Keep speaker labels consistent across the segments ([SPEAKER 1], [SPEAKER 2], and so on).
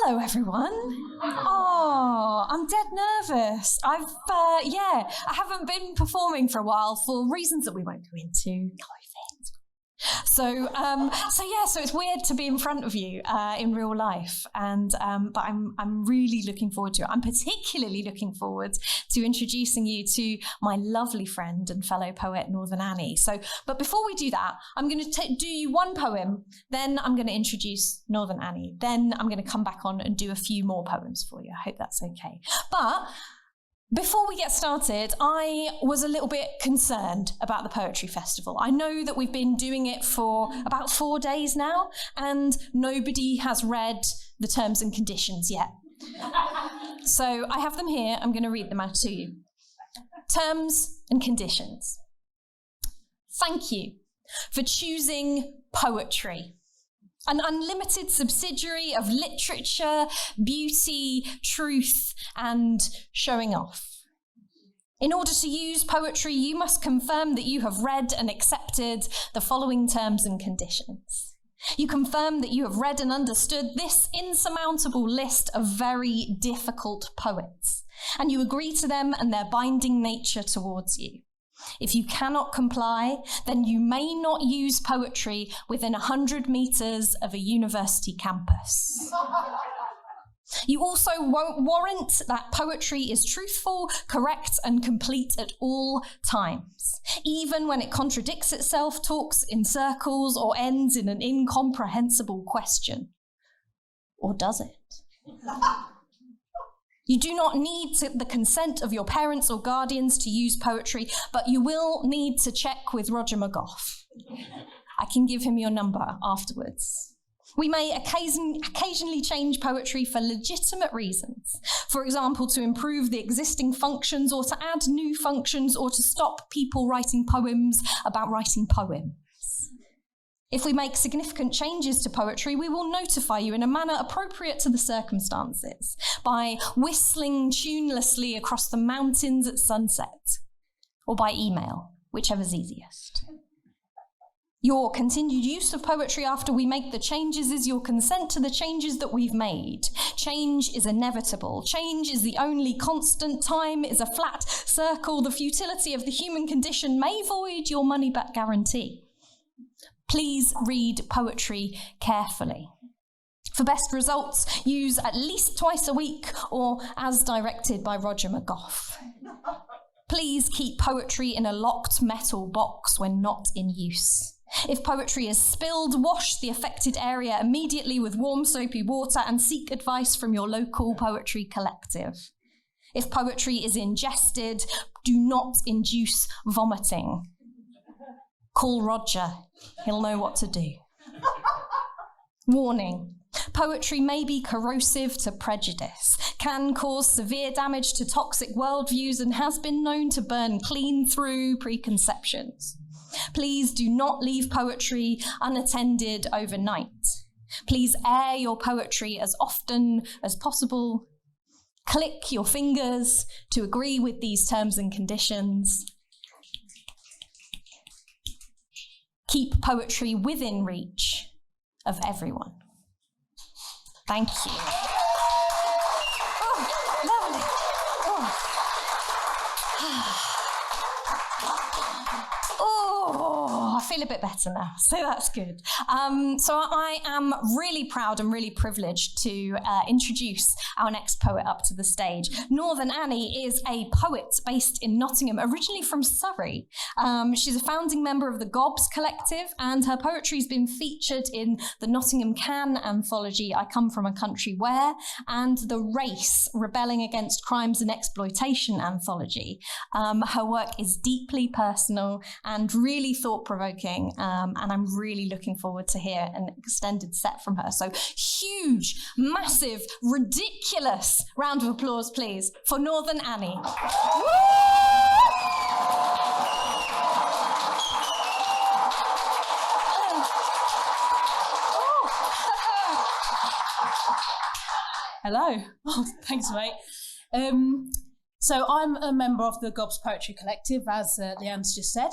[SPEAKER 1] Hello, everyone. Oh, I'm dead nervous. I haven't been performing for a while for reasons that we won't go into. So it's weird to be in front of you in real life, but I'm really looking forward to it. I'm particularly looking forward to introducing you to my lovely friend and fellow poet, Northern Annie. But before we do that, I'm going to do you one poem, then I'm going to introduce Northern Annie, then I'm going to come back on and do a few more poems for you. I hope that's okay. But before we get started, I was a little bit concerned about the Poetry Festival. I know that we've been doing it for about 4 days now, and nobody has read the terms and conditions yet. So I have them here. I'm going to read them out to you. Terms and conditions. Thank you for choosing poetry, an unlimited subsidiary of literature, beauty, truth, and showing off. In order to use poetry, you must confirm that you have read and accepted the following terms and conditions. You confirm that you have read and understood this insurmountable list of very difficult poets, and you agree to them and their binding nature towards you. If you cannot comply, then you may not use poetry within 100 meters of a university campus. You also won't warrant that poetry is truthful, correct, and complete at all times, even when it contradicts itself, talks in circles, or ends in an incomprehensible question. Or does it? You do not need the consent of your parents or guardians to use poetry, but you will need to check with Roger McGough. I can give him your number afterwards. We may occasionally change poetry for legitimate reasons. For example, to improve the existing functions, or to add new functions, or to stop people writing poems about writing poems. If we make significant changes to poetry, we will notify you in a manner appropriate to the circumstances, by whistling tunelessly across the mountains at sunset, or by email, whichever's easiest. Your continued use of poetry after we make the changes is your consent to the changes that we've made. Change is inevitable. Change is the only constant. Time is a flat circle. The futility of the human condition may void your money-back guarantee. Please read poetry carefully. For best results, use at least twice a week, or as directed by Roger McGough. Please keep poetry in a locked metal box when not in use. If poetry is spilled, wash the affected area immediately with warm soapy water and seek advice from your local poetry collective. If poetry is ingested, do not induce vomiting. Call Roger, he'll know what to do. Warning, poetry may be corrosive to prejudice, can cause severe damage to toxic worldviews, and has been known to burn clean through preconceptions. Please do not leave poetry unattended overnight. Please air your poetry as often as possible. Click your fingers to agree with these terms and conditions. Keep poetry within reach of everyone. Thank you. Oh, lovely. Oh, I feel a bit better now, so that's good. So I am really proud and really privileged to introduce our next poet up to the stage. Northern Annie is a poet based in Nottingham, originally from Surrey. She's a founding member of the Gobs Collective, and her poetry's been featured in the Nottingham Can anthology, I Come From a Country Where, and the Race, Rebelling Against Crimes and Exploitation anthology. Her work is deeply personal and really thought-provoking, and I'm really looking forward to hear an extended set from her. So huge, massive, ridiculous round of applause, please, for Northern Annie.
[SPEAKER 2] Hello. Oh, thanks, mate. So I'm a member of the Gobs Poetry Collective, as Leanne's just said.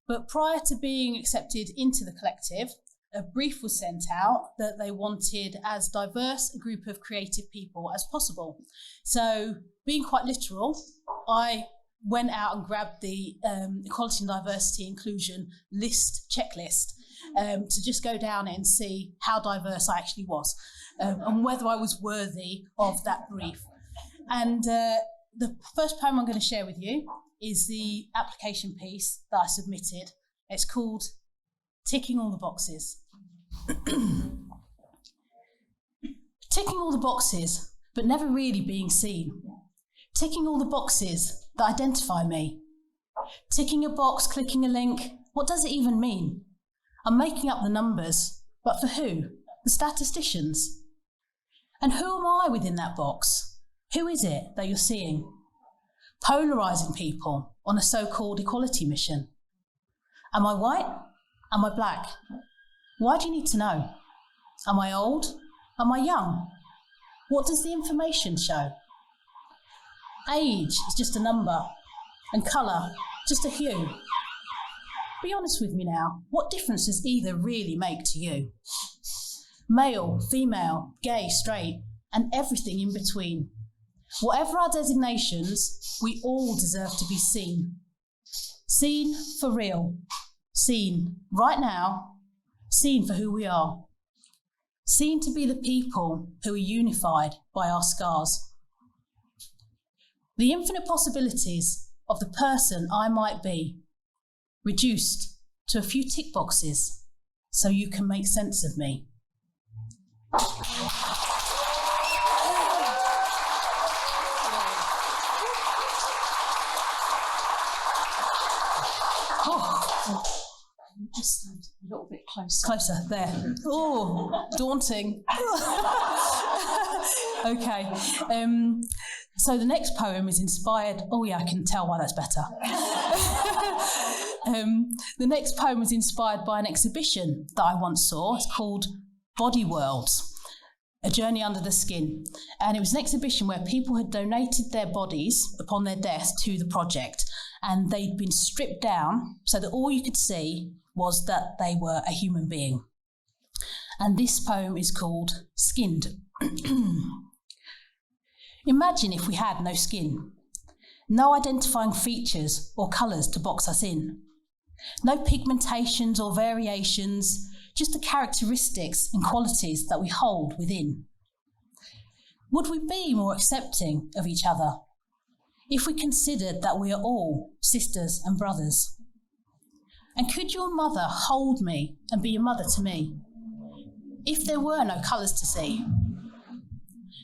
[SPEAKER 2] But prior to being accepted into the collective, a brief was sent out that they wanted as diverse a group of creative people as possible. So, being quite literal, I went out and grabbed the Equality and Diversity Inclusion checklist to just go down it and see how diverse I actually was and whether I was worthy of that brief. And the first poem I'm going to share with you is the application piece that I submitted. It's called Ticking All the Boxes. Ticking all the boxes, but never really being seen. Ticking all the boxes that identify me. Ticking a box, clicking a link, what does it even mean? I'm making up the numbers, but for who? The statisticians. And who am I within that box? Who is it that you're seeing? Polarising people on a so-called equality mission. Am I white? Am I black? Why do you need to know? Am I old? Am I young? What does the information show? Age is just a number, and colour just a hue. Be honest with me now, what difference does either really make to you? Male, female, gay, straight, and everything in between. Whatever our designations, we all deserve to be seen. Seen for real. Seen right now. Seen for who we are. Seen to be the people who are unified by our scars. The infinite possibilities of the person I might be, reduced to a few tick boxes so you can make sense of me.
[SPEAKER 1] Just a little bit closer.
[SPEAKER 2] Closer, there. Oh, daunting. Okay. So the next poem is inspired. Oh yeah, I can tell why that's better. The next poem was inspired by an exhibition that I once saw. It's called Body Worlds, A Journey Under the Skin. And it was an exhibition where people had donated their bodies upon their death to the project, and they'd been stripped down so that all you could see was that they were a human being. And this poem is called Skinned. Imagine if we had no skin, no identifying features or colours to box us in, no pigmentations or variations, just the characteristics and qualities that we hold within. Would we be more accepting of each other if we considered that we are all sisters and brothers? And could your mother hold me and be a mother to me if there were no colours to see?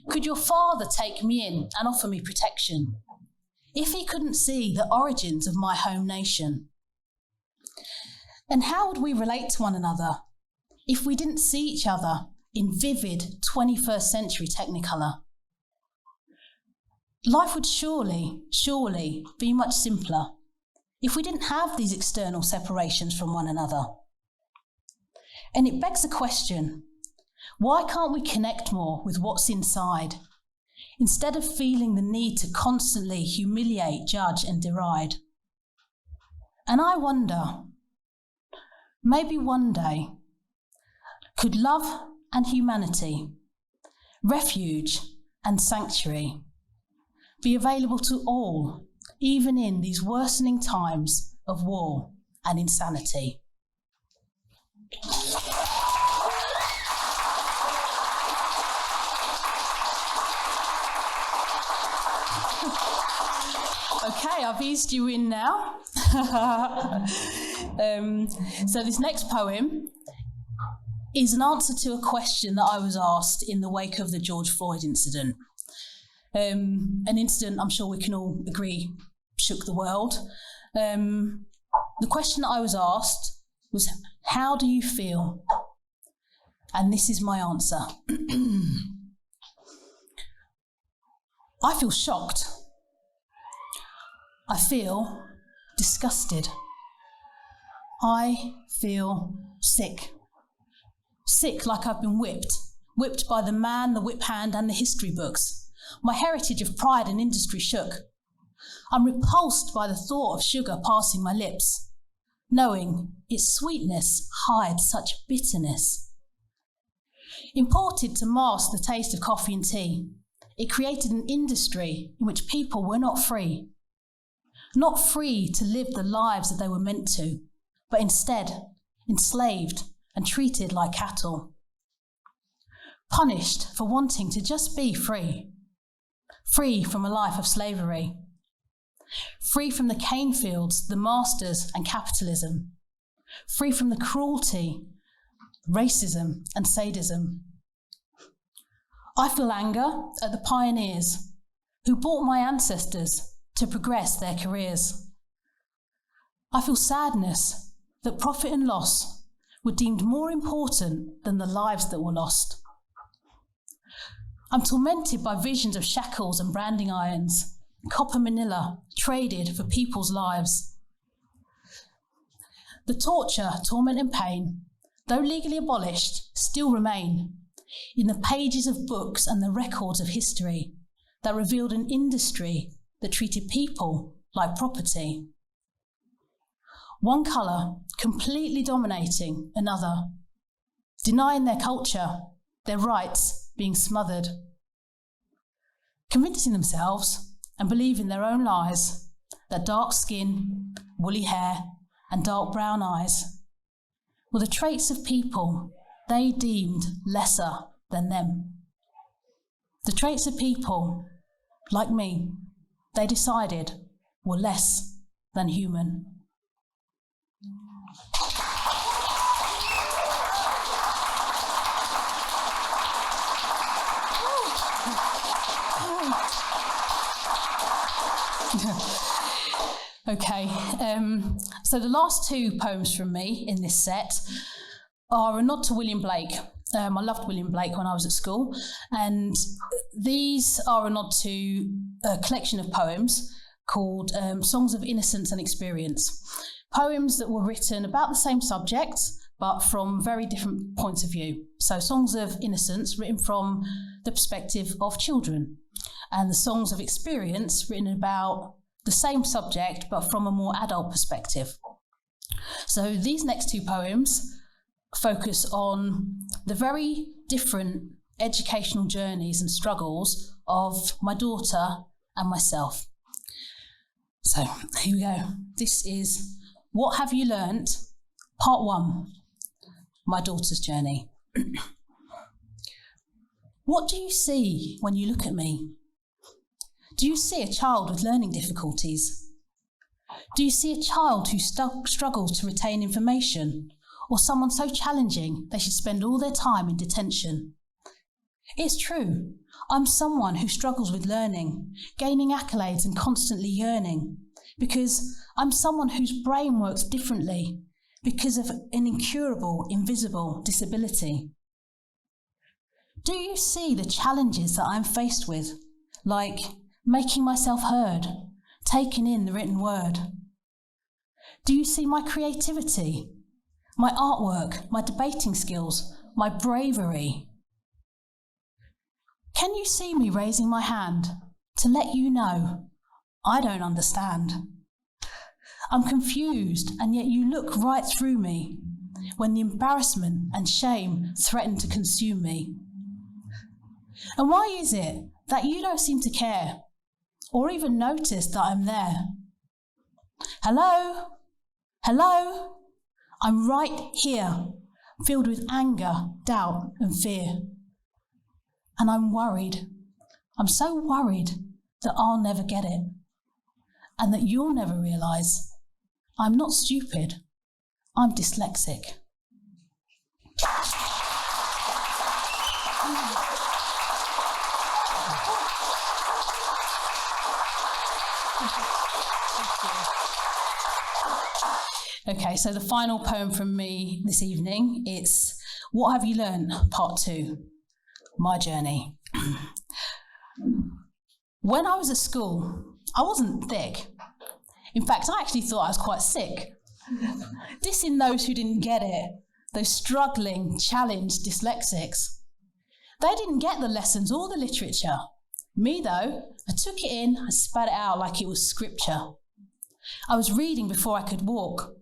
[SPEAKER 2] Could your father take me in and offer me protection if he couldn't see the origins of my home nation? And how would we relate to one another if we didn't see each other in vivid 21st century Technicolor? Life would surely be much simpler if we didn't have these external separations from one another. And it begs the question, why can't we connect more with what's inside, instead of feeling the need to constantly humiliate, judge and deride? And I wonder, maybe one day, could love and humanity, refuge and sanctuary be available to all, even in these worsening times of war and insanity? Okay, I've eased you in now. So this next poem is an answer to a question that I was asked in the wake of the George Floyd incident. An incident I'm sure we can all agree shook the world. The question that I was asked was, how do you feel? And this is my answer. I feel shocked. I feel disgusted. I feel sick. Sick like I've been whipped by the man, the whip hand and the history books. My heritage of pride and industry shook. I'm repulsed by the thought of sugar passing my lips. knowing its sweetness hides such bitterness. Imported to mask the taste of coffee and tea, it created an industry in which people were not free to live the lives that they were meant to, but instead enslaved and treated like cattle. Punished for wanting to just be free from a life of slavery, free from the cane fields, the masters and capitalism, free from the cruelty, racism and sadism. I feel anger at the pioneers who brought my ancestors to progress their careers. I feel sadness that profit and loss were deemed more important than the lives that were lost. I'm tormented by visions of shackles and branding irons, copper manila traded for people's lives. The torture, torment and pain, though legally abolished, still remain in the pages of books and the records of history that revealed an industry that treated people like property. One colour completely dominating another, denying their culture, their rights being smothered. Convincing themselves and believing their own lies that dark skin, woolly hair and dark brown eyes were the traits of people they deemed lesser than them. The traits of people, like me, they decided were less than human. Okay, so the last two poems from me in this set are a nod to William Blake. I loved William Blake when I was at school, and these are a nod to a collection of poems called Songs of Innocence and Experience. Poems that were written about the same subject, but from very different points of view. So Songs of Innocence written from the perspective of children, and the Songs of Experience written about the same subject, but from a more adult perspective. So these next two poems focus on the very different educational journeys and struggles of my daughter and myself. So here we go. This is What Have You Learnt? Part 1, My Daughter's Journey. What do you see when you look at me? Do you see a child with learning difficulties? Do you see a child who struggles to retain information, or someone so challenging they should spend all their time in detention? It's true, I'm someone who struggles with learning, gaining accolades and constantly yearning, because I'm someone whose brain works differently because of an incurable, invisible disability. Do you see the challenges that I'm faced with, like making myself heard, taking in the written word? Do you see my creativity, my artwork, my debating skills, my bravery? Can you see me raising my hand to let you know I don't understand? I'm confused, and yet you look right through me when the embarrassment and shame threaten to consume me. And why is it that you don't seem to care or even notice that I'm there? Hello? Hello? I'm right here, filled with anger, doubt and fear. And I'm worried. I'm so worried that I'll never get it, and that you'll never realise I'm not stupid, I'm dyslexic. Okay, so the final poem from me this evening, it's What Have You Learned? Part 2, My Journey. When I was at school, I wasn't thick. In fact, I actually thought I was quite sick. Dissing those who didn't get it, those struggling, challenged dyslexics. They didn't get the lessons or the literature. Me though, I took it in, I spat it out like it was scripture. I was reading before I could walk,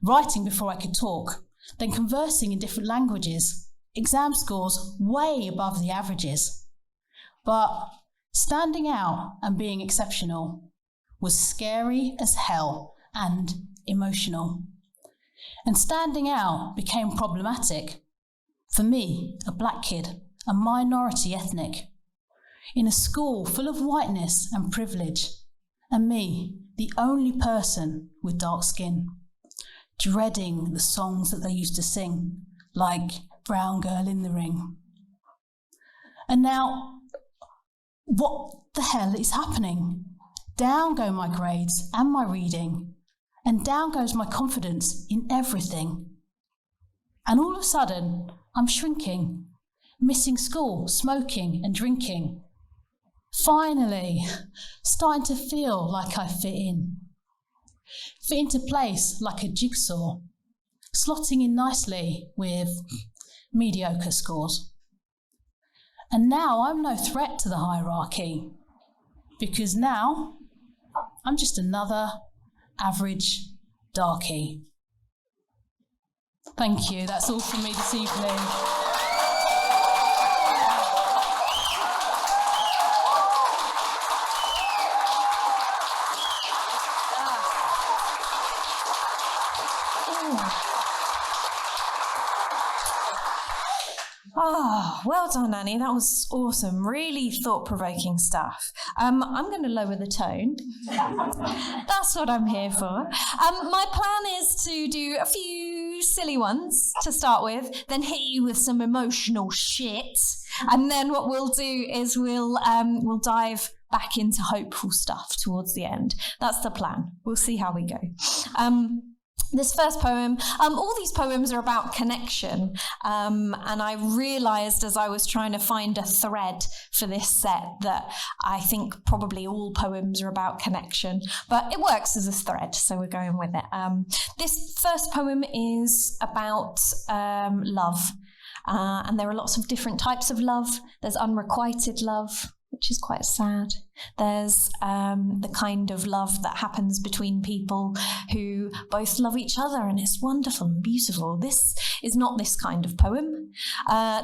[SPEAKER 2] writing before I could talk, then conversing in different languages, exam scores way above the averages. But standing out and being exceptional was scary as hell and emotional. And standing out became problematic. For me, a black kid, a minority ethnic, in a school full of whiteness and privilege, and me, the only person with dark skin, dreading the songs that they used to sing, like Brown Girl in the Ring. And now, what the hell is happening? Down go my grades and my reading, and down goes my confidence in everything. And all of a sudden, I'm shrinking, missing school, smoking and drinking. Finally, starting to feel like I fit into place like a jigsaw, slotting in nicely with mediocre scores. And now I'm no threat to the hierarchy, because now I'm just another average darkie. Thank you, that's all from me this evening.
[SPEAKER 1] Oh, well done, Annie. That was awesome. Really thought-provoking stuff. I'm going to lower the tone. That's what I'm here for. My plan is to do a few silly ones to start with, then hit you with some emotional shit, and then what we'll do is we'll dive back into hopeful stuff towards the end. That's the plan. We'll see how we go. This first poem, all these poems are about connection, and I realised as I was trying to find a thread for this set that I think probably all poems are about connection, but it works as a thread, so we're going with it. This first poem is about love, and there are lots of different types of love. There's unrequited love, which is quite sad. There's the kind of love that happens between people who both love each other, and it's wonderful and beautiful. This is not this kind of poem.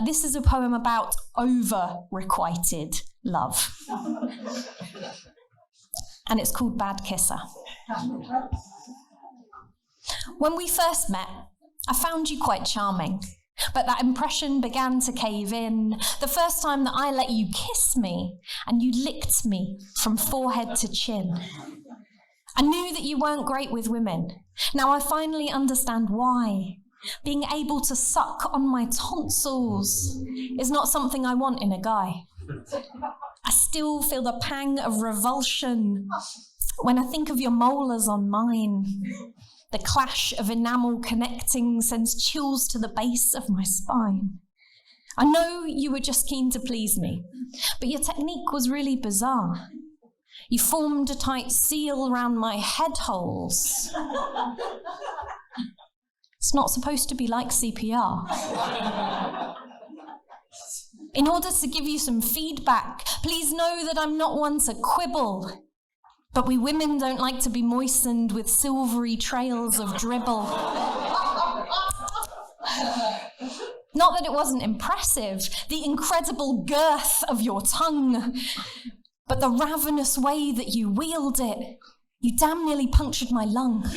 [SPEAKER 1] This is a poem about over-requited love. And it's called Bad Kisser. When we first met, I found you quite charming. But that impression began to cave in the first time that I let you kiss me and you licked me from forehead to chin. I knew that you weren't great with women. Now I finally understand why. Being able to suck on my tonsils is not something I want in a guy. I still feel the pang of revulsion when I think of your molars on mine. The clash of enamel connecting sends chills to the base of my spine. I know you were just keen to please me, but your technique was really bizarre. You formed a tight seal around my head holes. It's not supposed to be like CPR. In order to give you some feedback, please know that I'm not one to quibble. But we women don't like to be moistened with silvery trails of dribble. Not that it wasn't impressive, the incredible girth of your tongue, but the ravenous way that you wield it. You damn nearly punctured my lung.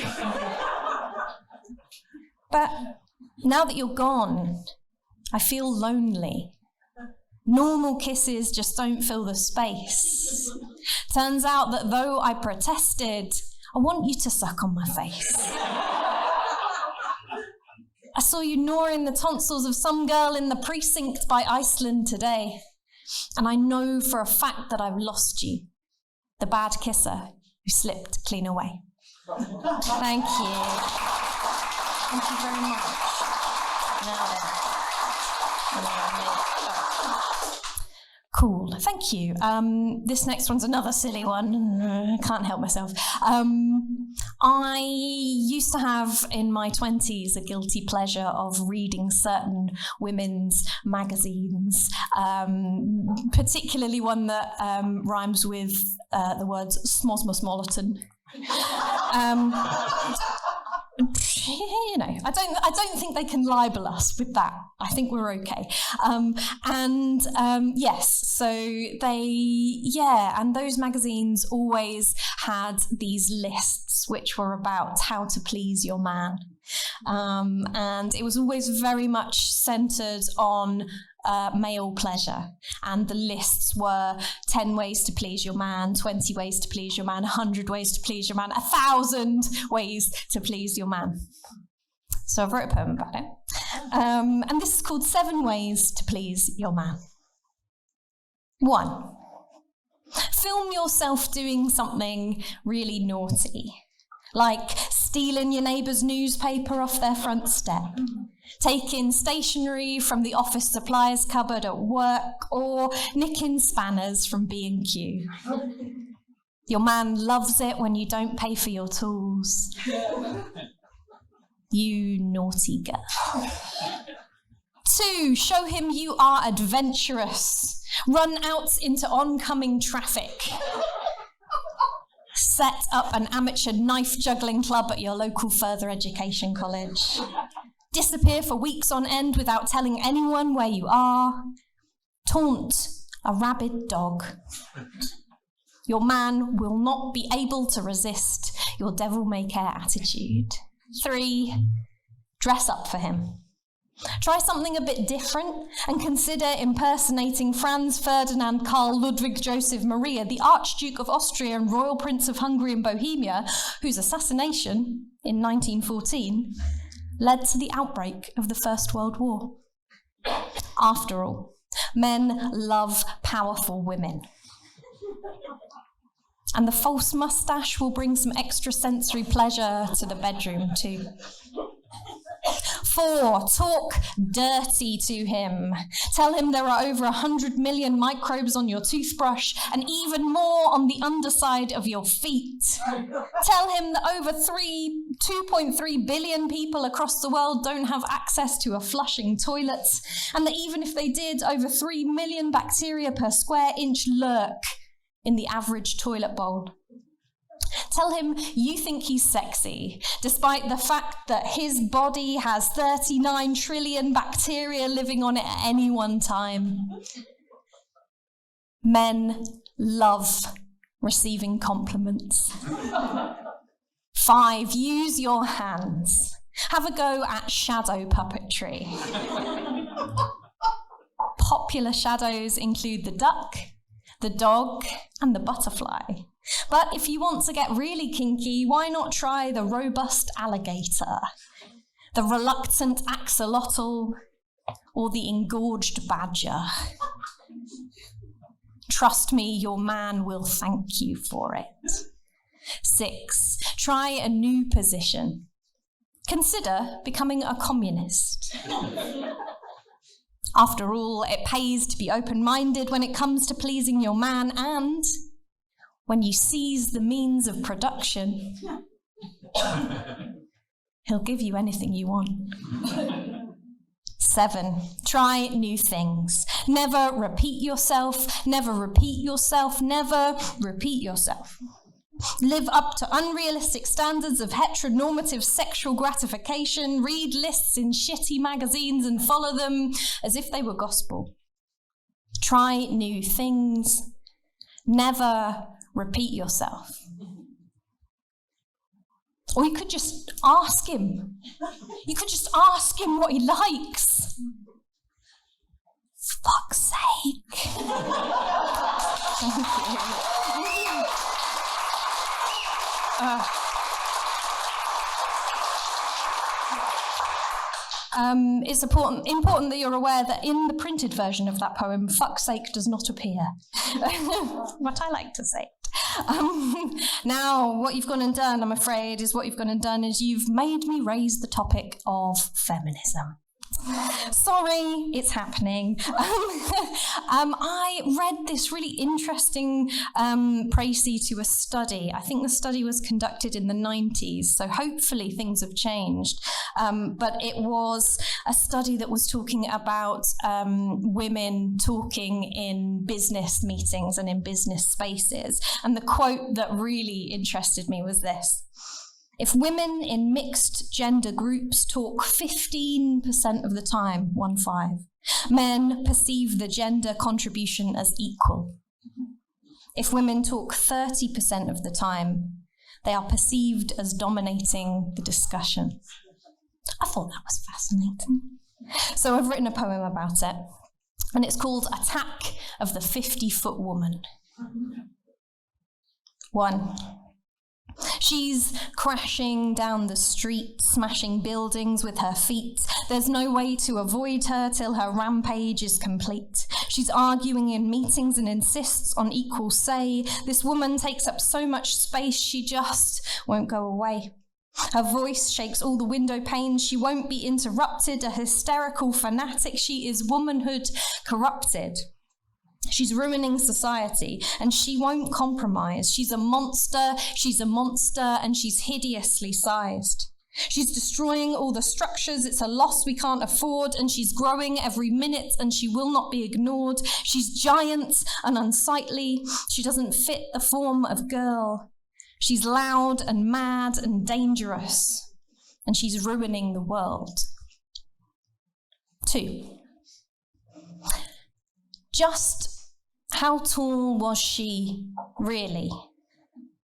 [SPEAKER 1] But now that you're gone, I feel lonely. Normal kisses just don't fill the space. Turns out that though I protested, I want you to suck on my face. I saw you gnawing the tonsils of some girl in the precinct by Iceland today, and I know for a fact that I've lost you, the bad kisser who slipped clean away. Thank you. Thank you very much. Now then. Cool, thank you. This next one's another silly one. I can't help myself. I used to have in my 20s a guilty pleasure of reading certain women's magazines, particularly one that rhymes with the words smosmosmoliton. you know, I don't think they can libel us with that. I think we're okay. Yes, so and those magazines always had these lists which were about how to please your man. And it was always very much centered on male pleasure, and the lists were 10 ways to please your man, 20 ways to please your man, 100 ways to please your man, 1,000 ways to please your man. So I've wrote a poem about it, and this is called 7 Ways to Please Your Man. 1. Film yourself doing something really naughty, like stealing your neighbour's newspaper off their front step, taking stationery from the office supplies cupboard at work, or nicking spanners from B&Q. Your man loves it when you don't pay for your tools. You naughty girl. 2, show him you are adventurous. Run out into oncoming traffic. Set up an amateur knife juggling club at your local further education college. Disappear for weeks on end without telling anyone where you are. Taunt a rabid dog. Your man will not be able to resist your devil-may-care attitude. 3, dress up for him. Try something a bit different and consider impersonating Franz Ferdinand Karl Ludwig Joseph Maria, the Archduke of Austria and Royal Prince of Hungary and Bohemia, whose assassination in 1914 led to the outbreak of the First World War. After all, men love powerful women. And the false moustache will bring some extra sensory pleasure to the bedroom too. 4, talk dirty to him. Tell him there are over 100 million microbes on your toothbrush and even more on the underside of your feet. Tell him that over 2.3 billion people across the world don't have access to a flushing toilet, and that even if they did, over 3 million bacteria per square inch lurk in the average toilet bowl. Tell him you think he's sexy, despite the fact that his body has 39 trillion bacteria living on it at any one time. Men love receiving compliments. 5, use your hands. Have a go at shadow puppetry. Popular shadows include the duck, the dog, and the butterfly. But if you want to get really kinky, why not try the robust alligator, the reluctant axolotl, or the engorged badger? Trust me, your man will thank you for it. 6, try a new position. Consider becoming a communist. After all, it pays to be open-minded when it comes to pleasing your man, and when you seize the means of production, he'll give you anything you want. 7, try new things. Never repeat yourself, never repeat yourself, never repeat yourself. Live up to unrealistic standards of heteronormative sexual gratification, read lists in shitty magazines and follow them as if they were gospel. Try new things. Never repeat yourself. Or you could just ask him. You could just ask him what he likes. For fuck's sake. Thank you. It's important that you're aware that in the printed version of that poem, fuck's sake does not appear. But I like to say it. Now, what you've gone and done, I'm afraid, is you've made me raise the topic of feminism. Sorry, it's happening. I read this really interesting précis to a study. I think the study was conducted in the 90s, so hopefully things have changed. But it was a study that was talking about women talking in business meetings and in business spaces. And the quote that really interested me was this: If women in mixed gender groups talk 15% of the time, 1-5, men perceive the gender contribution as equal. If women talk 30% of the time, they are perceived as dominating the discussion. I thought that was fascinating. So I've written a poem about it, and it's called Attack of the 50-Foot Woman. 1. She's crashing down the street, smashing buildings with her feet. There's no way to avoid her till her rampage is complete. She's arguing in meetings and insists on equal say. This woman takes up so much space, she just won't go away. Her voice shakes all the window panes. She won't be interrupted. A hysterical fanatic, she is womanhood corrupted. She's ruining society, and she won't compromise. She's a monster, and she's hideously sized. She's destroying all the structures. It's a loss we can't afford, and she's growing every minute, and she will not be ignored. She's giant and unsightly. She doesn't fit the form of girl. She's loud and mad and dangerous, and she's ruining the world. 2. Just how tall was she really,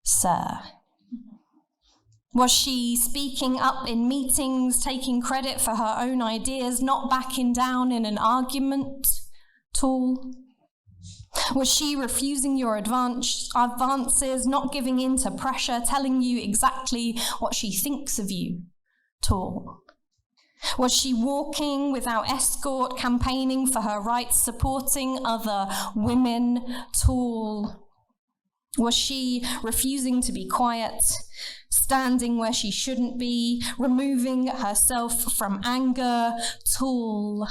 [SPEAKER 1] sir? Was she speaking up in meetings, taking credit for her own ideas, not backing down in an argument? Tall? Was she refusing your advances, not giving in to pressure, telling you exactly what she thinks of you? Tall? Was she walking without escort, campaigning for her rights, supporting other women? Tall? Was she refusing to be quiet, standing where she shouldn't be, removing herself from anger? Tall?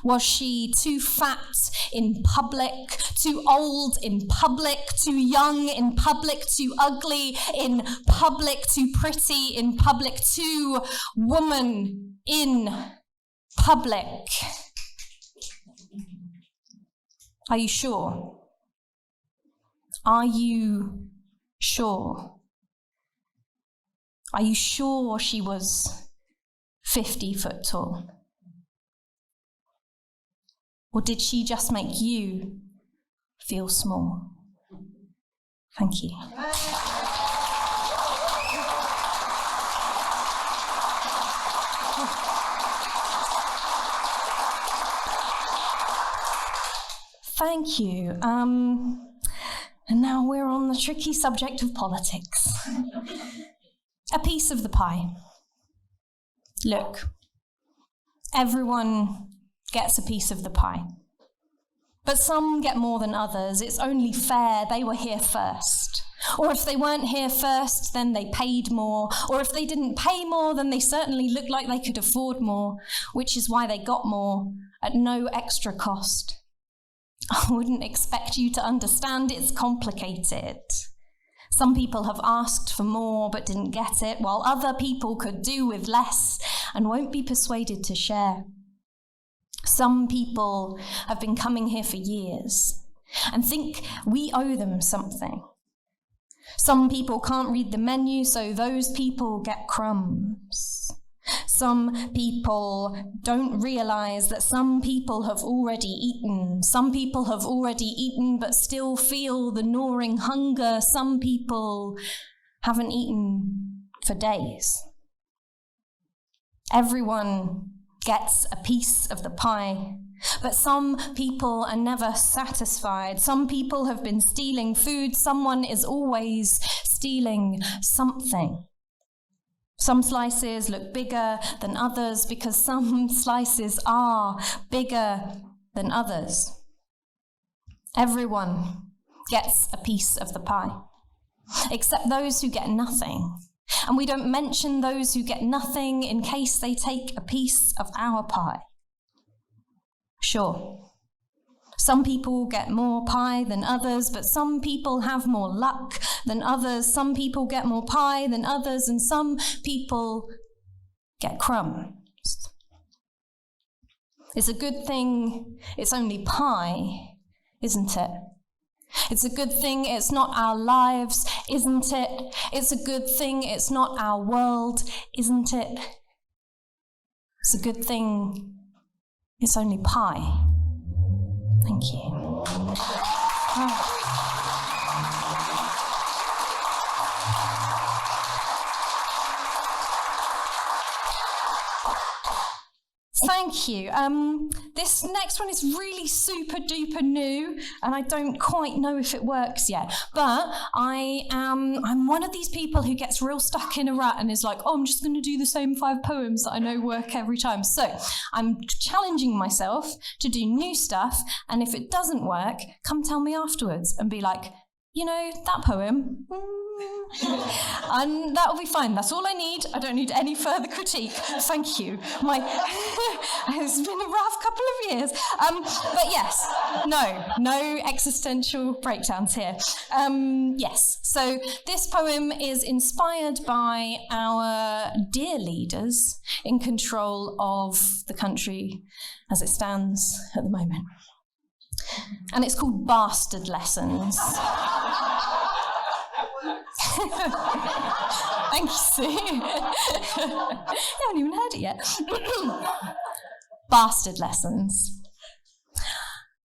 [SPEAKER 1] Was she too fat in public, too old in public, too young in public, too ugly in public, too pretty in public, too woman in public? Are you sure? Are you sure? Are you sure she was 50 foot tall? Or did she just make you feel small? Thank you. Thank you. And now we're on the tricky subject of politics. A piece of the pie. Look, everyone gets a piece of the pie. But some get more than others. It's only fair they were here first. Or if they weren't here first, then they paid more. Or if they didn't pay more, then they certainly looked like they could afford more, which is why they got more at no extra cost. I wouldn't expect you to understand. It's complicated. Some people have asked for more but didn't get it, while other people could do with less and won't be persuaded to share. Some people have been coming here for years and think we owe them something. Some people can't read the menu, so those people get crumbs. Some people don't realize that some people have already eaten. Some people have already eaten but still feel the gnawing hunger. Some people haven't eaten for days. Everyone gets a piece of the pie, but some people are never satisfied. Some people have been stealing food. Someone is always stealing something. Some slices look bigger than others because some slices are bigger than others. Everyone gets a piece of the pie, except those who get nothing. And we don't mention those who get nothing in case they take a piece of our pie. Sure, some people get more pie than others, but some people have more luck than others. Some people get more pie than others, and some people get crumbs. It's a good thing it's only pie, isn't it? It's a good thing it's not our lives, isn't it? It's a good thing it's not our world, isn't it? It's a good thing it's only pie. Thank you. Thank you. This next one is really super duper new, and I don't quite know if it works yet. But I'm one of these people who gets real stuck in a rut and is like, oh, I'm just going to do the same 5 poems that I know work every time. So I'm challenging myself to do new stuff, and if it doesn't work, come tell me afterwards and be like, you know, that poem, and that'll be fine. That's all I need. I don't need any further critique. Thank you. It's been a rough couple of years. But yes, no existential breakdowns here. Yes, so this poem is inspired by our dear leaders in control of the country as it stands at the moment. And it's called Bastard Lessons. Thank you, Sue. You haven't even heard it yet. Bastard Lessons.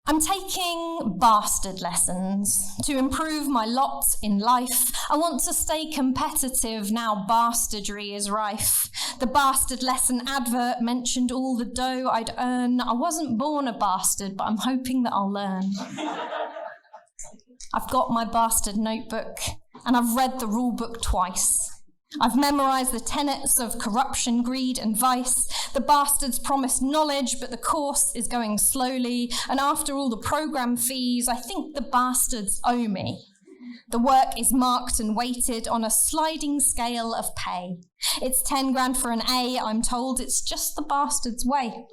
[SPEAKER 1] I'm taking bastard lessons to improve my lot in life. I want to stay competitive now bastardry is rife. The bastard lesson advert mentioned all the dough I'd earn. I wasn't born a bastard, but I'm hoping that I'll learn. I've got my bastard notebook, and I've read the rule book twice. I've memorised the tenets of corruption, greed and vice. The bastards promised knowledge, but the course is going slowly. And after all the programme fees, I think the bastards owe me. The work is marked and weighted on a sliding scale of pay. It's 10 grand for an A, I'm told. It's just the bastards' way.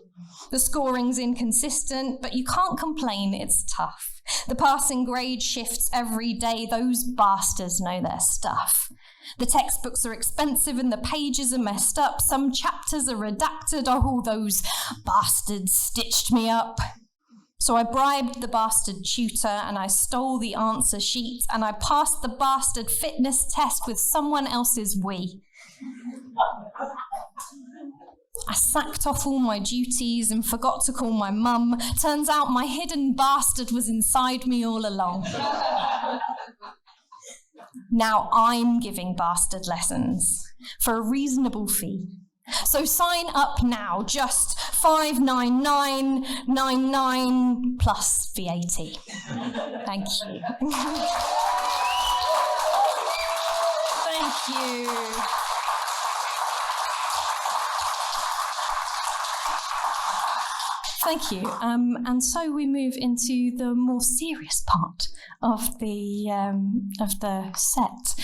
[SPEAKER 1] The scoring's inconsistent, but you can't complain, it's tough. The passing grade shifts every day. Those bastards know their stuff. The textbooks are expensive and the pages are messed up. Some chapters are redacted. Oh, those bastards stitched me up. So I bribed the bastard tutor and I stole the answer sheet and I passed the bastard fitness test with someone else's we. I sacked off all my duties and forgot to call my mum. Turns out my hidden bastard was inside me all along. Now I'm giving bastard lessons for a reasonable fee. So sign up now, just $599.99 plus VAT. Thank you. Thank you. Thank you. And so we move into the more serious part of the set.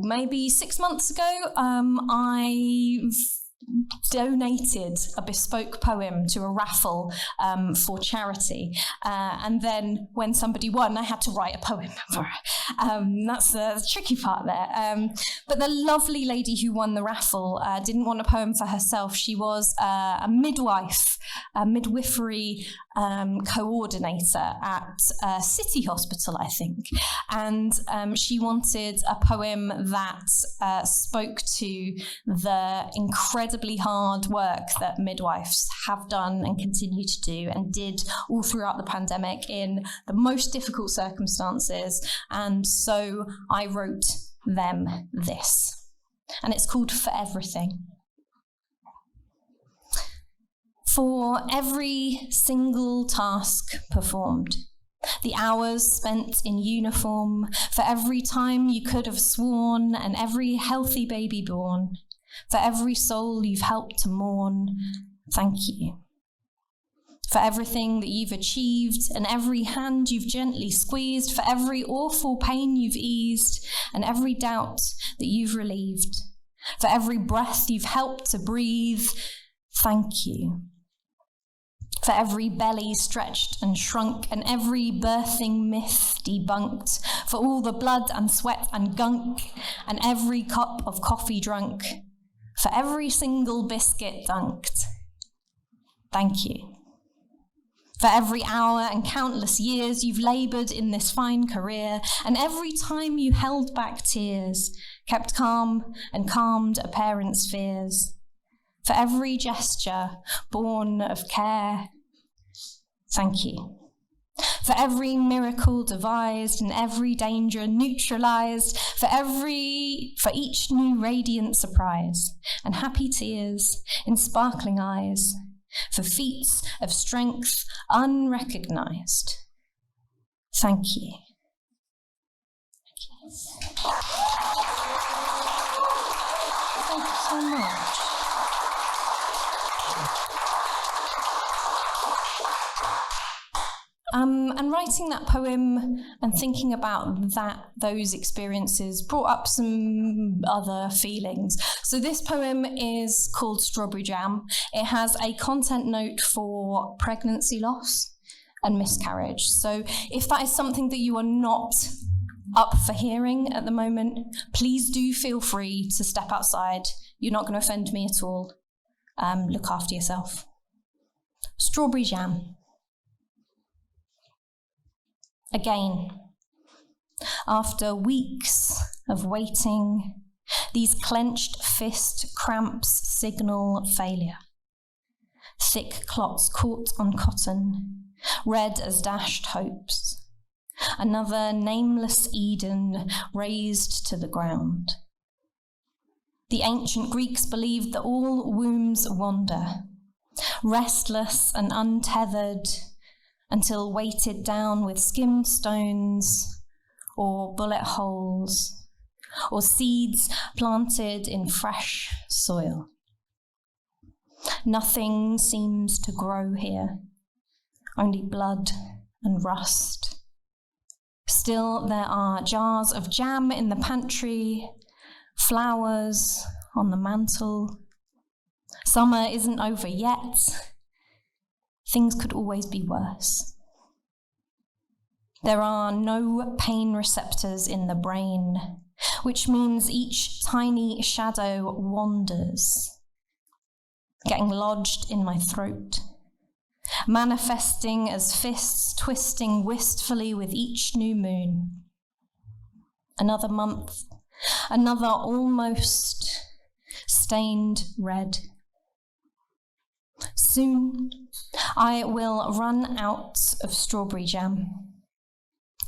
[SPEAKER 1] Maybe 6 months ago, I've donated a bespoke poem to a raffle for charity. And then when somebody won, I had to write a poem for it. That's the tricky part there. But the lovely lady who won the raffle didn't want a poem for herself. She was a midwife, a midwifery coordinator at City Hospital, I think. And she wanted a poem that spoke to the incredibly hard work that midwives have done and continue to do and did all throughout the pandemic in the most difficult circumstances. And so I wrote them this. And it's called For Everything. For every single task performed, the hours spent in uniform, for every time you could have sworn and every healthy baby born, for every soul you've helped to mourn, thank you. For everything that you've achieved and every hand you've gently squeezed, for every awful pain you've eased and every doubt that you've relieved, for every breath you've helped to breathe, thank you. For every belly stretched and shrunk and every birthing myth debunked, for all the blood and sweat and gunk and every cup of coffee drunk, for every single biscuit dunked, thank you. For every hour and countless years you've laboured in this fine career, and every time you held back tears, kept calm and calmed a parent's fears. For every gesture born of care, thank you. For every miracle devised and every danger neutralised, for each new radiant surprise and happy tears in sparkling eyes, for feats of strength unrecognised, thank you. Thank you so much. And writing that poem and thinking about those experiences brought up some other feelings. So this poem is called Strawberry Jam. It has a content note for pregnancy loss and miscarriage. So if that is something that you are not up for hearing at the moment, please do feel free to step outside. You're not going to offend me at all. Look after yourself. Strawberry Jam. Again, after weeks of waiting, these clenched fist cramps signal failure. Thick clots caught on cotton, red as dashed hopes. Another nameless Eden razed to the ground. The ancient Greeks believed that all wombs wander, restless and untethered, until weighted down with skimmed stones or bullet holes or seeds planted in fresh soil. Nothing seems to grow here, only blood and rust. Still, there are jars of jam in the pantry, flowers on the mantel. Summer isn't over yet. Things could always be worse. There are no pain receptors in the brain, which means each tiny shadow wanders, getting lodged in my throat, manifesting as fists twisting wistfully with each new moon. Another month, another almost stained red. Soon, I will run out of strawberry jam,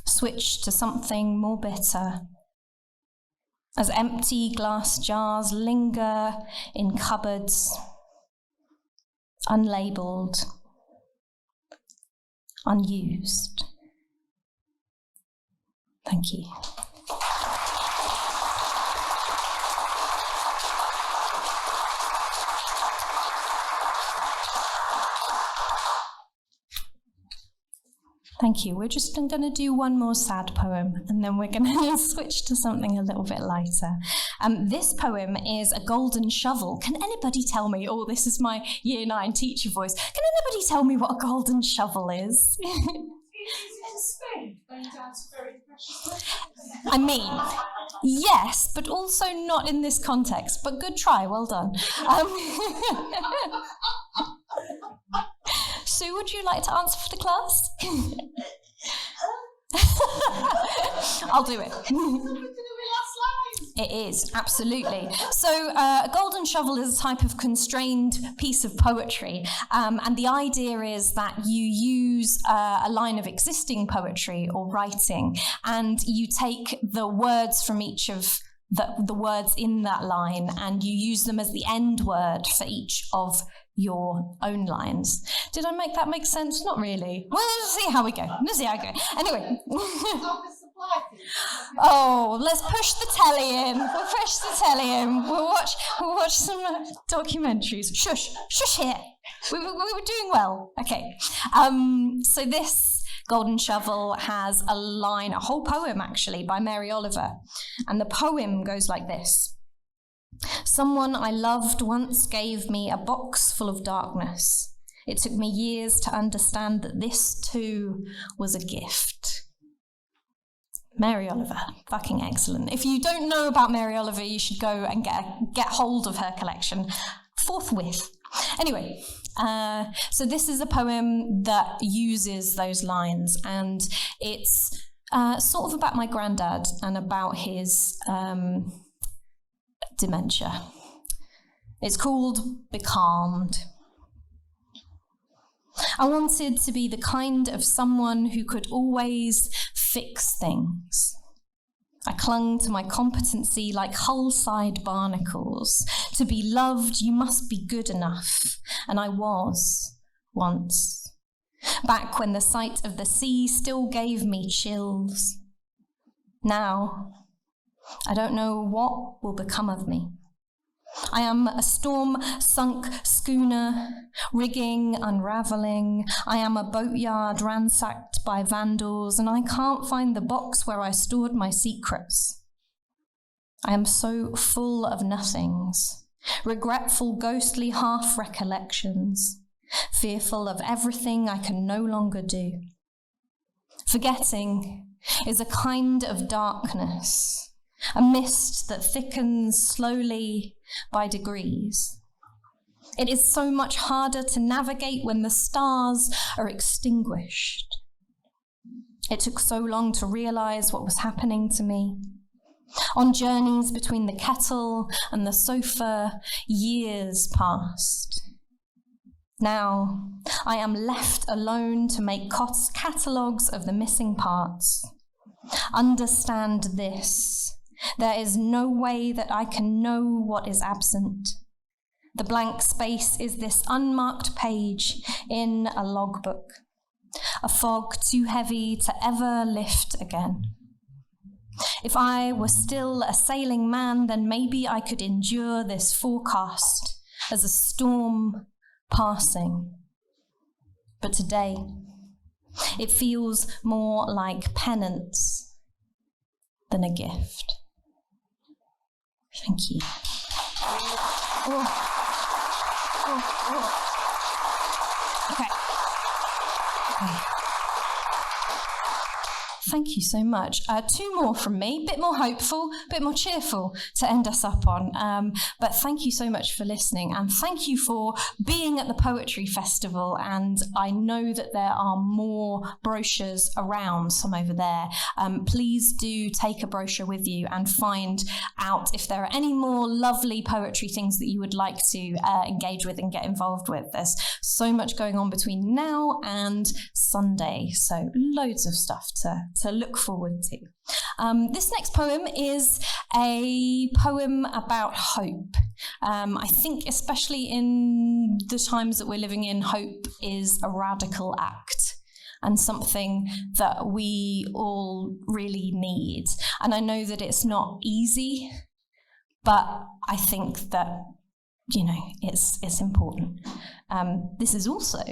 [SPEAKER 1] switch to something more bitter, as empty glass jars linger in cupboards, unlabelled, unused. Thank you. Thank you. We're just going to do one more sad poem, and then we're going to switch to something a little bit lighter. This poem is A Golden Shovel. Can anybody tell me, oh, this is my Year 9 teacher voice, can anybody tell me what a golden shovel is? I mean, yes, but also not in this context, but good try, well done. Sue, would you like to answer for the class? I'll do it. It is, absolutely. So a golden shovel is a type of constrained piece of poetry, and the idea is that you use a line of existing poetry or writing, and you take the words from each of the words in that line, and you use them as the end word for each of your own lines. Did I make that make sense? Not really. Well, let's see how we go. Anyway. Oh, let's push the telly in. We'll push the telly in. We'll watch some documentaries. Shush here. We were doing well. Okay. So this Golden Shovel has a line, a whole poem actually, by Mary Oliver. And the poem goes like this. Someone I loved once gave me a box full of darkness. It took me years to understand that this too was a gift. Mary Oliver, fucking excellent. If you don't know about Mary Oliver, you should go and get hold of her collection forthwith. Anyway, So this is a poem that uses those lines, and it's sort of about my granddad and about his dementia. It's called Becalmed. I wanted to be the kind of someone who could always fix things. I clung to my competency like hull-side barnacles. To be loved, you must be good enough. And I was, once. Back when the sight of the sea still gave me chills. Now, I don't know what will become of me. I am a storm-sunk schooner, rigging unravelling. I am a boatyard ransacked by vandals, and I can't find the box where I stored my secrets. I am so full of nothings, regretful, ghostly half-recollections, fearful of everything I can no longer do. Forgetting is a kind of darkness, a mist that thickens slowly by degrees. It is so much harder to navigate when the stars are extinguished. It took so long to realize what was happening to me. On journeys between the kettle and the sofa, years passed. Now, I am left alone to make catalogues of the missing parts. Understand this. There is no way that I can know what is absent. The blank space is this unmarked page in a logbook, a fog too heavy to ever lift again. If I were still a sailing man, then maybe I could endure this forecast as a storm passing. But today, it feels more like penance than a gift. Thank you. Okay. Thank you so much. Two more from me, a bit more hopeful, a bit more cheerful to end us up on. But thank you so much for listening, and thank you for being at the Poetry Festival. And I know that there are more brochures around, some over there. Please do take a brochure with you and find out if there are any more lovely poetry things that you would like to engage with and get involved with. There's so much going on between now and Sunday, so loads of stuff to look forward to. This next poem is a poem about hope. I think especially in the times that we're living in, hope is a radical act and something that we all really need. And I know that it's not easy, but I think that it's important. This is also,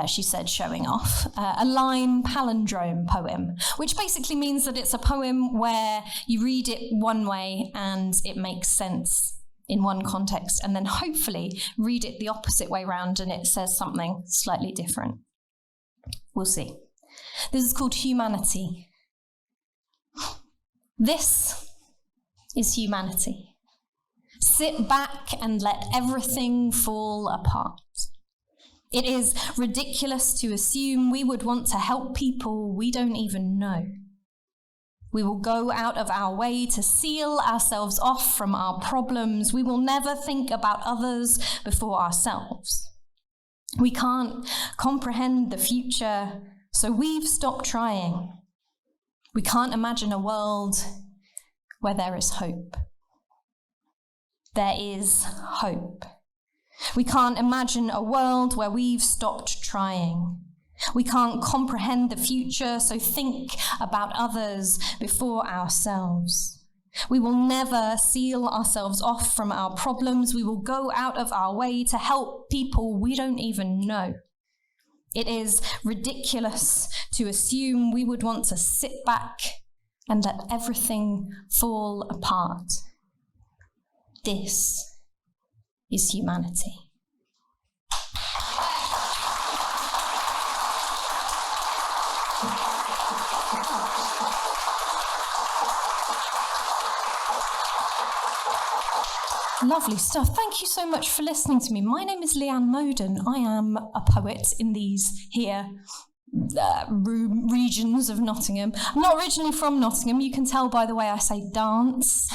[SPEAKER 1] she said, showing off, a line palindrome poem, which basically means that it's a poem where you read it one way and it makes sense in one context, and then hopefully read it the opposite way round and it says something slightly different. We'll see. This is called Humanity. This is humanity. Sit back and let everything fall apart. It is ridiculous to assume we would want to help people we don't even know. We will go out of our way to seal ourselves off from our problems. We will never think about others before ourselves. We can't comprehend the future, so we've stopped trying. We can't imagine a world where there is hope. There is hope. We can't imagine a world where we've stopped trying. We can't comprehend the future, so think about others before ourselves. We will never seal ourselves off from our problems. We will go out of our way to help people we don't even know. It is ridiculous to assume we would want to sit back and let everything fall apart. This is humanity. lovely stuff. Thank you so much for listening to me. My name is Leanne Moden. I am a poet in these here regions of Nottingham. I'm not originally from Nottingham. You can tell by the way I say dance.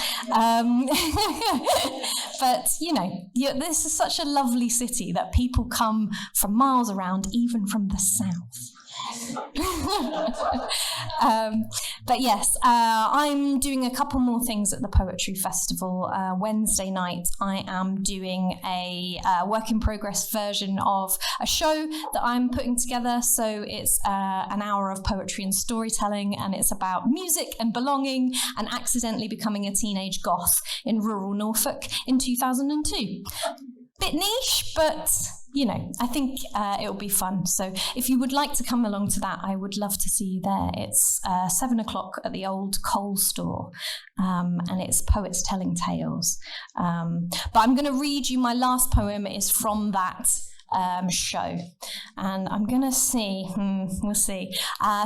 [SPEAKER 1] But, you know, this is such a lovely city that people come from miles around, even from the south. But yes, I'm doing a couple more things at the Poetry Festival. Wednesday night, I am doing a work in progress version of a show that I'm putting together. So it's an hour of poetry and storytelling, and it's about music and belonging and accidentally becoming a teenage goth in rural Norfolk in 2002. Bit niche, but you know, I think it'll be fun. So if you would like to come along to that, I would love to see you there. It's 7 o'clock at the old coal store, and it's poets telling tales. But I'm going to read you my last poem. Is from that show, and I'm going to see. We'll see.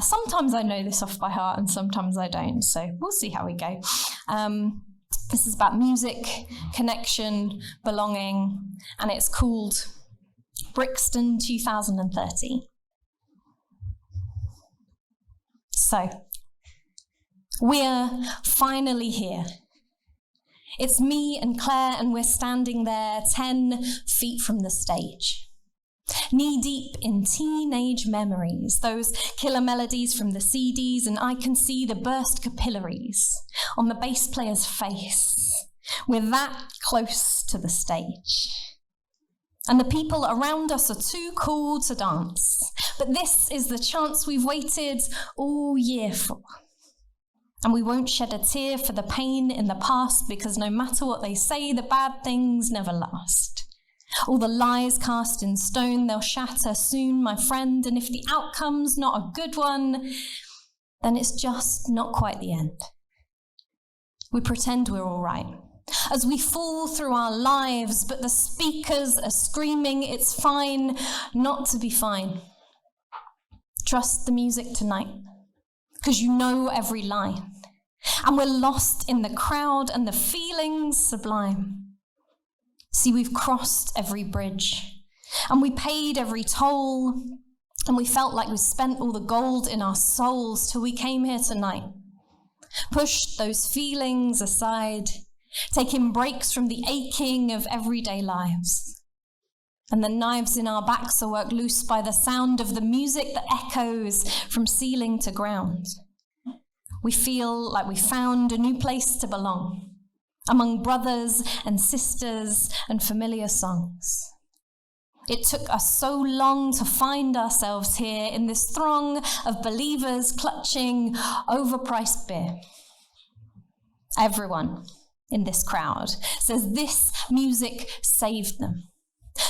[SPEAKER 1] Sometimes I know this off by heart, and sometimes I don't. So we'll see how we go. This is about music, connection, belonging, and it's called Brixton 2030. So, we're finally here. It's me and Claire, and we're standing there 10 feet from the stage. Knee-deep in teenage memories, those killer melodies from the CDs, and I can see the burst capillaries on the bass player's face. We're that close to the stage. And the people around us are too cool to dance. But this is the chance we've waited all year for. And we won't shed a tear for the pain in the past, because no matter what they say, the bad things never last. All the lies cast in stone, they'll shatter soon, my friend, and if the outcome's not a good one, then it's just not quite the end. We pretend we're all right as we fall through our lives, but the speakers are screaming it's fine not to be fine. Trust the music tonight, because you know every line, and we're lost in the crowd and the feelings sublime. See, we've crossed every bridge, and we paid every toll, and we felt like we spent all the gold in our souls till we came here tonight. Pushed those feelings aside, taking breaks from the aching of everyday lives. And the knives in our backs are worked loose by the sound of the music that echoes from ceiling to ground. We feel like we found a new place to belong, among brothers and sisters and familiar songs. It took us so long to find ourselves here in this throng of believers clutching overpriced beer. Everyone in this crowd says this music saved them.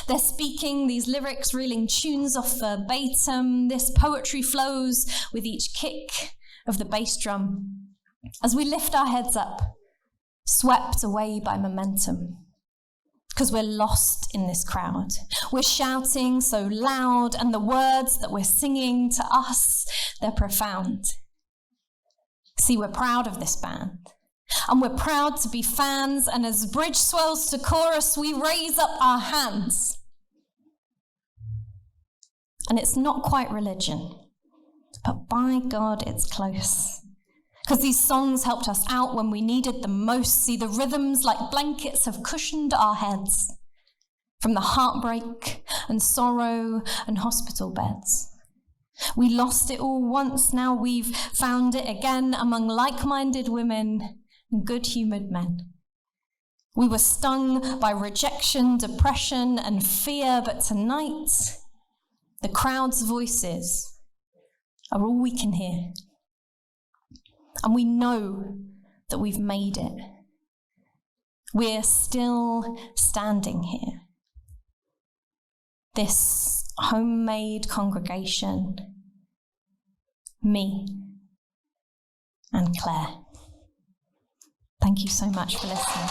[SPEAKER 1] They're speaking these lyrics, reeling tunes off verbatim. This poetry flows with each kick of the bass drum as we lift our heads up, swept away by momentum, because we're lost in this crowd. We're shouting so loud, and the words that we're singing to us, they're profound. See, we're proud of this band, and we're proud to be fans, and as bridge swells to chorus, we raise up our hands. And it's not quite religion, but by God, it's close. Because these songs helped us out when we needed them most. See, the rhythms like blankets have cushioned our heads from the heartbreak and sorrow and hospital beds. We lost it all once, now we've found it again among like-minded women and good-humoured men. We were stung by rejection, depression and fear, but tonight, the crowd's voices are all we can hear. And we know that we've made it. We're still standing here. This homemade congregation, me and Claire. Thank you so much for listening.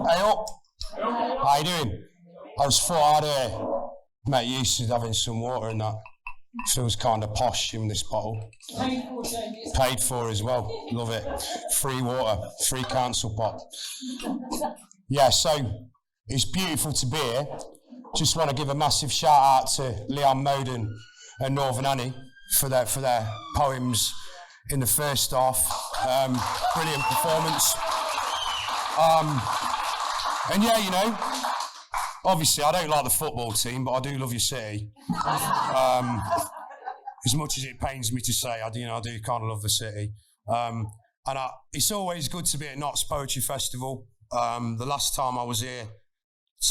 [SPEAKER 3] Hey up. How you doing? I just thought I'd make use of having some water and that. Feels kind of posh in this bottle. Paid for as well. Love it. Free water, free council pot. Yeah, so it's beautiful to be here. Just want to give a massive shout out to Leanne Moden and Northern Annie for their poems in the first half. Brilliant performance. And yeah, you know, obviously I don't like the football team, but I do love your city. As much as it pains me to say, I do kind of love the city. It's always good to be at Notts Poetry Festival. The last time I was here,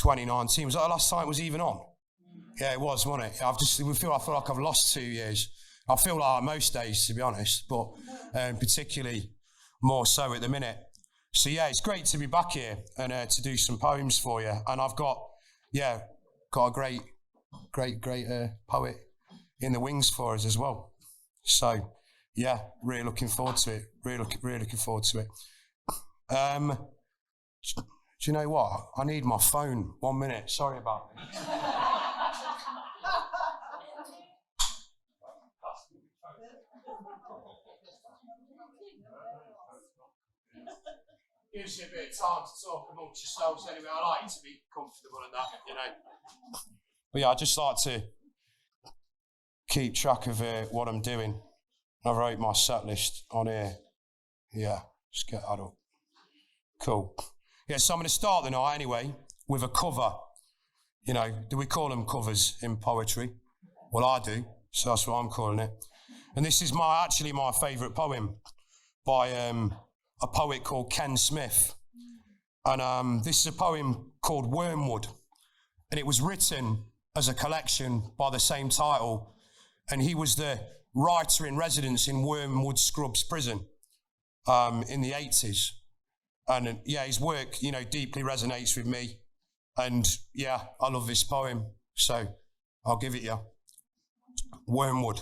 [SPEAKER 3] 2019, was that the last time it was even on? Yeah, it was, wasn't it? I feel like I've lost 2 years. I feel like most days, to be honest, but particularly more so at the minute. So yeah, it's great to be back here and to do some poems for you. And I've got a great poet in the wings for us as well. So yeah, really looking forward to it. Really looking forward to it. Do you know what? I need my phone. 1 minute. Sorry about it. Gives you a bit of time to talk amongst yourselves anyway. I like to be comfortable and that, you know. But yeah, I just like to keep track of what I'm doing. I wrote my set list on here. Yeah, just get that up. Cool. Yeah, so I'm going to start the night anyway with a cover. You know, do we call them covers in poetry? Well, I do, so that's what I'm calling it. And this is actually my favourite poem by a poet called Ken Smith. And this is a poem called Wormwood. And it was written as a collection by the same title. And he was the writer in residence in Wormwood Scrubs Prison in the 80s. And yeah, his work, you know, deeply resonates with me. And yeah, I love this poem. So I'll give it you. Wormwood.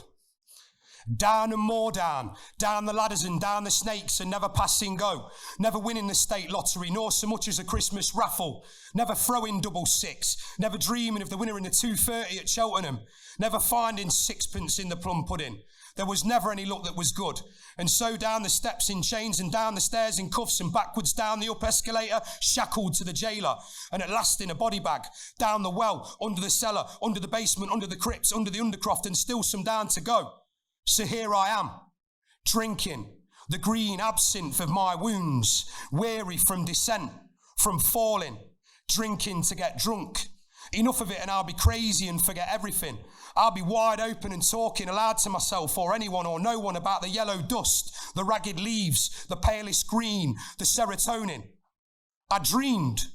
[SPEAKER 3] Down and more down the ladders and down the snakes and never passing go. Never winning the state lottery, nor so much as a Christmas raffle. Never throwing double six. Never dreaming of the winner in the 2:30 at Cheltenham. Never finding sixpence in the plum pudding. There was never any luck that was good. And so down the steps in chains and down the stairs in cuffs and backwards down the up escalator, shackled to the jailer. And at last in a body bag, down the well, under the cellar, under the basement, under the crypts, under the undercroft, and still some down to go. So here I am, drinking the green absinthe of my wounds, weary from descent, from falling, drinking to get drunk. Enough of it and I'll be crazy and forget everything. I'll be wide open and talking aloud to myself or anyone or no one about the yellow dust, the ragged leaves, the palest green, the serotonin. I dreamed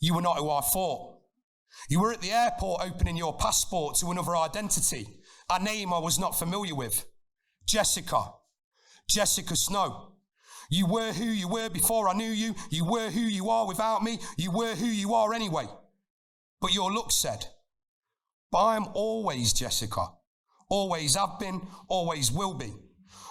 [SPEAKER 3] you were not who I thought. You were at the airport opening your passport to another identity, a name I was not familiar with. Jessica Snow. You were who you were before I knew you. You were who you are without me. You were who you are anyway. But your look said, but I am always Jessica. Always have been, always will be.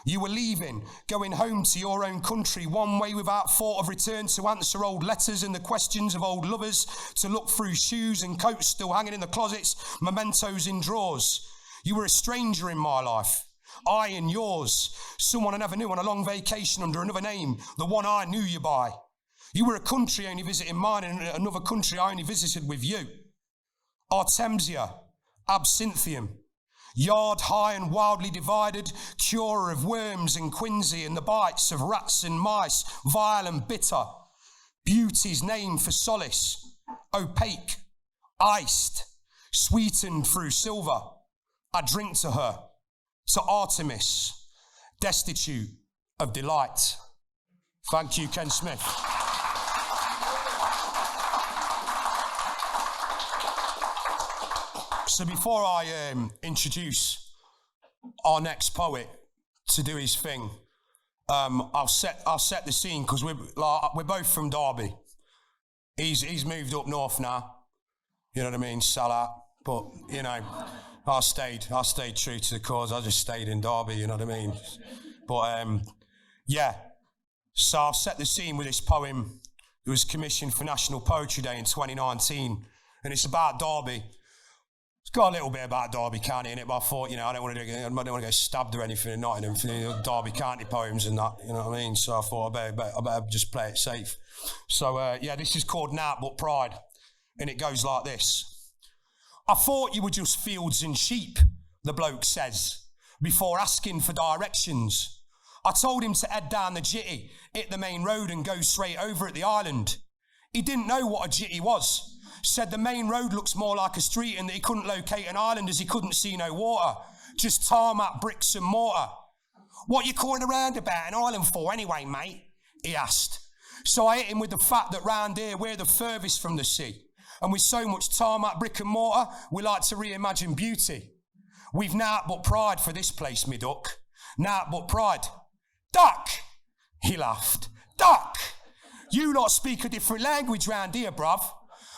[SPEAKER 3] You were leaving, going home to your own country, one way without thought of return, to answer old letters and the questions of old lovers, to look through shoes and coats still hanging in the closets, mementos in drawers. You were a stranger in my life, I in yours, someone I never knew on a long vacation under another name, the one I knew you by. You were a country only visiting mine and another country I only visited with you. Artemisia, absinthium, yard high and wildly divided, curer of worms and quinsy and the bites of rats and mice, vile and bitter. Beauty's name for solace, opaque, iced, sweetened through silver. I drink to her, to Artemis, destitute of delight. Thank you, Ken Smith. So before I introduce our next poet to do his thing, I'll set the scene because we're both from Derby. He's moved up north now. You know what I mean, Salah. But you know, I stayed true to the cause. I just stayed in Derby. You know what I mean. But yeah. So I'll set the scene with this poem that was commissioned for National Poetry Day in 2019, and it's about Derby. It's got a little bit about Derby County in it, but I thought, I don't want to get stabbed or anything in Nottingham for Derby County poems and that, you know what I mean? So I thought I better just play it safe. So, this is called Nowt But Pride, and it goes like this. I thought you were just fields and sheep, the bloke says, before asking for directions. I told him to head down the jitty, hit the main road and go straight over at the island. He didn't know what a jitty was. Said the main road looks more like a street and that he couldn't locate an island as he couldn't see no water. Just tarmac, bricks and mortar. What you calling a roundabout an island for anyway, mate? He asked. So I hit him with the fact that round here we're the furthest from the sea. And with so much tarmac, brick and mortar, we like to reimagine beauty. We've nowt but pride for this place, me duck. Nowt but pride. Duck! He laughed. Duck! You lot speak a different language round here, bruv.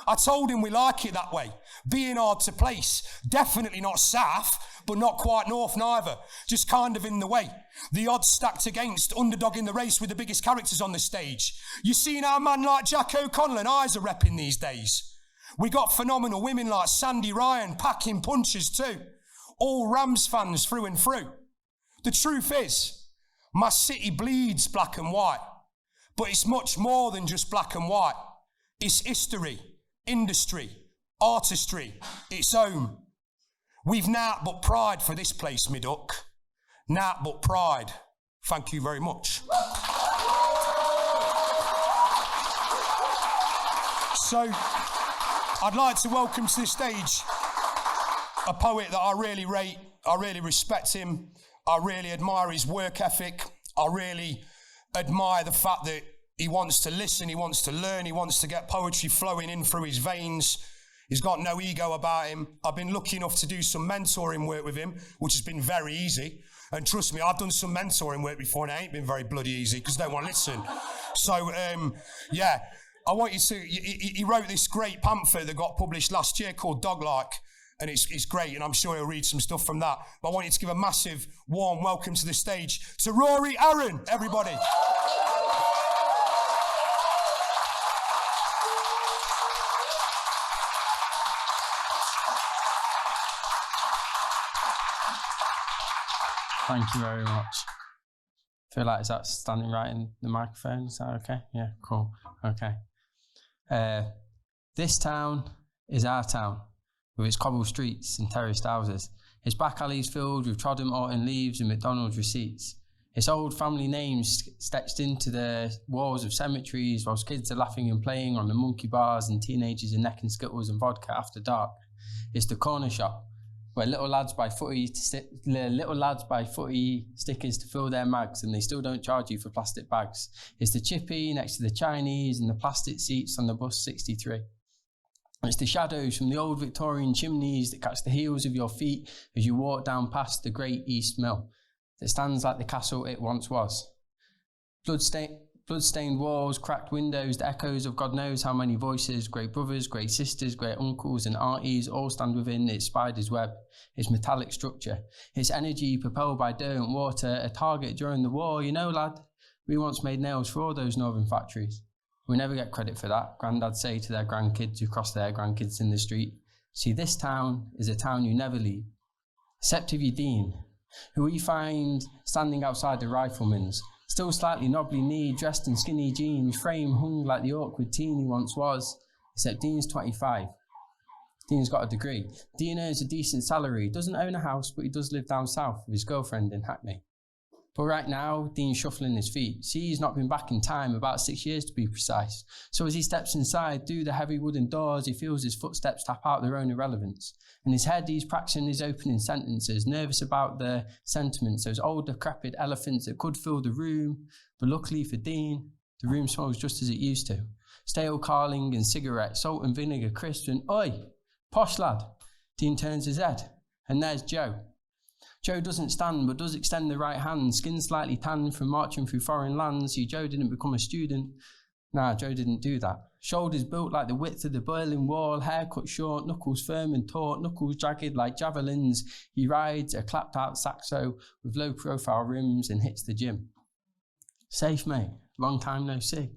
[SPEAKER 3] I told him we like it that way. Being hard to place. Definitely not south, but not quite north neither. Just kind of in the way. The odds stacked against, underdog in the race with the biggest characters on the stage. You seen our man like Jack O'Connell and Eyes are repping these days. We got phenomenal women like Sandy Ryan packing punches too. All Rams fans through and through. The truth is, my city bleeds black and white. But it's much more than just black and white. It's history, industry, artistry, its own. We've nowt but pride for this place, me duck. Nowt but pride. Thank you very much. So, I'd like to welcome to the stage a poet that I really rate, I really respect him, I really admire his work ethic, I really admire the fact that he wants to listen, he wants to learn, he wants to get poetry flowing in through his veins. He's got no ego about him. I've been lucky enough to do some mentoring work with him, which has been very easy. And trust me, I've done some mentoring work before and it ain't been very bloody easy because they don't want to listen. So, I want you to, he wrote this great pamphlet that got published last year called Dog-like. And it's great, and I'm sure he'll read some stuff from that. But I want you to give a massive, warm welcome to the stage to Rory Aaron, everybody.
[SPEAKER 4] Thank you very much. I feel like, is that standing right in the microphone? Is that okay? Yeah, cool. Okay. This town is our town, with its cobbled streets and terraced houses, its back alleys filled with trodden autumn leaves and McDonald's receipts, its old family names stitched into the walls of cemeteries whilst kids are laughing and playing on the monkey bars and teenagers are necking Skittles and vodka after dark. It's the corner shop, where little lads buy footy stickers to fill their mags and they still don't charge you for plastic bags. It's the chippy next to the Chinese and the plastic seats on the bus 63. It's the shadows from the old Victorian chimneys that catch the heels of your feet as you walk down past the Great East Mill that stands like the castle it once was. Blood-stained walls, cracked windows, the echoes of God knows how many voices, great brothers, great sisters, great uncles and aunties all stand within its spider's web, its metallic structure, its energy propelled by dirt and water, a target during the war. You know, lad, we once made nails for all those northern factories. We never get credit for that, granddads say to their grandkids who cross their grandkids in the street. See, this town is a town you never leave, except if you're Dean, who we find standing outside the rifleman's, still slightly knobbly knee, dressed in skinny jeans, frame hung like the awkward teen he once was, except Dean's 25. Dean's got a degree. Dean earns a decent salary, doesn't own a house, but he does live down south with his girlfriend in Hackney. But right now, Dean's shuffling his feet. See, he's not been back in time, about 6 years to be precise. So as he steps inside through the heavy wooden doors, he feels his footsteps tap out their own irrelevance. In his head, he's practicing his opening sentences, nervous about the sentiments, those old decrepit elephants that could fill the room. But luckily for Dean, the room smells just as it used to. Stale carling and cigarettes, salt and vinegar, crisps and, oi, posh lad. Dean turns his head, and there's Joe. Joe doesn't stand, but does extend the right hand, skin slightly tanned from marching through foreign lands. See, Joe didn't become a student. Nah, Joe didn't do that. Shoulders built like the width of the Berlin Wall, hair cut short, knuckles firm and taut, knuckles jagged like javelins. He rides a clapped-out saxo with low-profile rims and hits the gym. Safe, mate. Long time no see.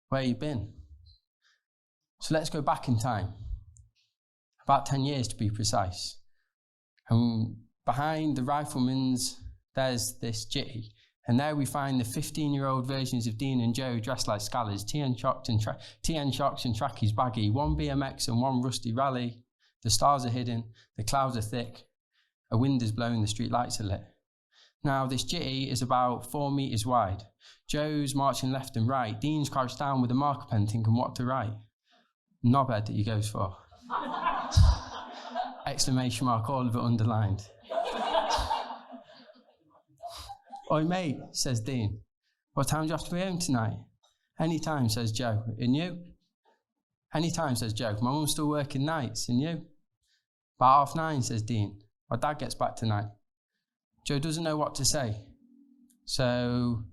[SPEAKER 4] Where you been? So let's go back in time. about 10 years to be precise. And behind the rifleman's, there's this jitty. And there we find the 15-year-old versions of Dean and Joe dressed like scholars, TN shocks and trackies baggy, one BMX and one rusty rally. The stars are hidden, the clouds are thick, a wind is blowing, the street lights are lit. Now, this jitty is about 4 meters wide. Joe's marching left and right. Dean's crouched down with a marker pen thinking what to write. Knobhead that he goes for. Exclamation mark, all of it underlined. Oi mate, says Dean. What time do you have to be home tonight? Any time, says Joe. And you? Any time, says Joe. My mum's still working nights. And you? About 9:30, says Dean. My dad gets back tonight. Joe doesn't know what to say, so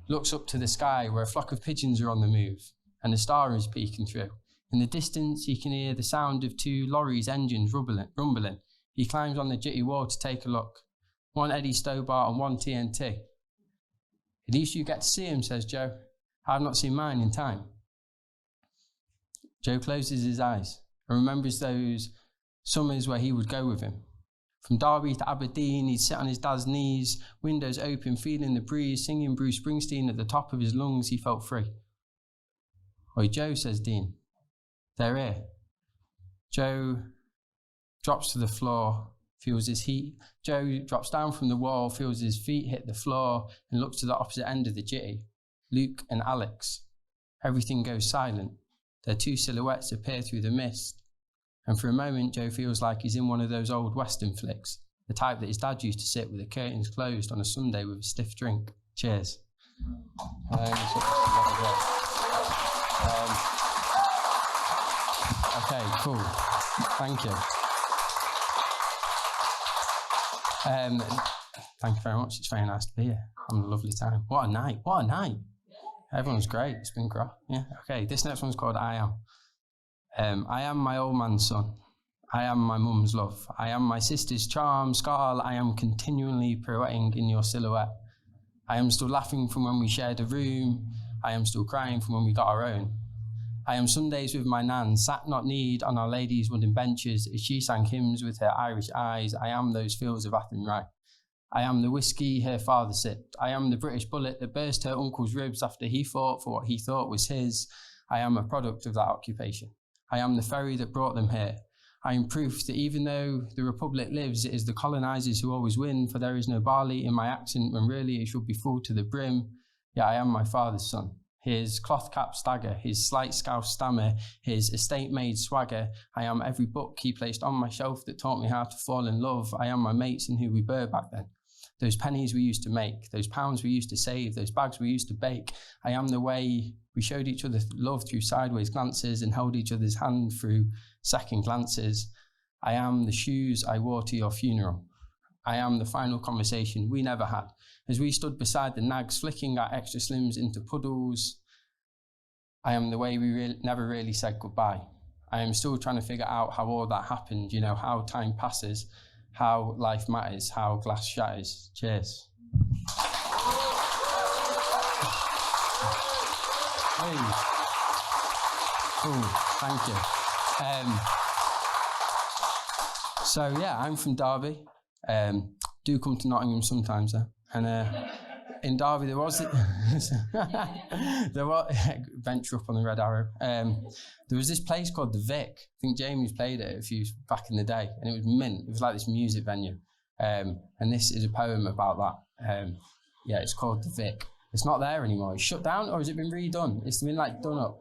[SPEAKER 4] looks up to the sky where a flock of pigeons are on the move and a star is peeking through. In the distance, he can hear the sound of 2 lorries' engines rumbling. He climbs on the jitty wall to take a look. 1 Eddie Stobart and 1 TNT. At least you get to see him, says Joe. I've not seen mine in time. Joe closes his eyes and remembers those summers where he would go with him. From Derby to Aberdeen, he'd sit on his dad's knees, windows open, feeling the breeze, singing Bruce Springsteen at the top of his lungs. He felt free. Oi, Joe, says Dean. They're here. Joe drops to the floor, feels his heat. Joe drops down from the wall, feels his feet hit the floor, and looks to the opposite end of the jitty. Luke and Alex. Everything goes silent. Their 2 silhouettes appear through the mist. And for a moment, Joe feels like he's in one of those old Western flicks, the type that his dad used to sit with the curtains closed on a Sunday with a stiff drink. Cheers. Okay, cool. Thank you. Thank you very much. It's very nice to be here. Having a lovely time. What a night. What a night. Everyone's great. It's been great. Yeah. Okay, this next one's called I Am. I am my old man's son. I am my mum's love. I am my sister's charm, scarl. I am continually pirouetting in your silhouette. I am still laughing from when we shared a room. I am still crying from when we got our own. I am Sundays with my nan, sat not kneed on our lady's wooden benches as she sang hymns with her Irish eyes. I am those fields of Athenry. I am the whiskey her father sipped. I am the British bullet that burst her uncle's ribs after he fought for what he thought was his. I am a product of that occupation. I am the ferry that brought them here. I am proof that even though the Republic lives, it is the colonisers who always win, for there is no barley in my accent when really it should be full to the brim. Yet I am my father's son. His cloth-capped stagger, his slight scouse stammer, his estate-made swagger. I am every book he placed on my shelf that taught me how to fall in love. I am my mates and who we were back then. Those pennies we used to make, those pounds we used to save, those bags we used to bake. I am the way we showed each other love through sideways glances and held each other's hand through second glances. I am the shoes I wore to your funeral. I am the final conversation we never had as we stood beside the nags, flicking our extra slims into puddles. I am the way we never really said goodbye. I am still trying to figure out how all that happened, you know, how time passes, how life matters, how glass shatters. Cheers. Hey. Cool, thank you. So yeah, I'm from Derby. Do come to Nottingham sometimes, and in Derby there was venture up on the Red Arrow. There was this place called the Vic. I think Jamie's played it a few back in the day, and it was mint. It was like this music venue, and this is a poem about that. Yeah, it's called the Vic. It's not there anymore. It's shut down, or has it been redone? It's been like done up.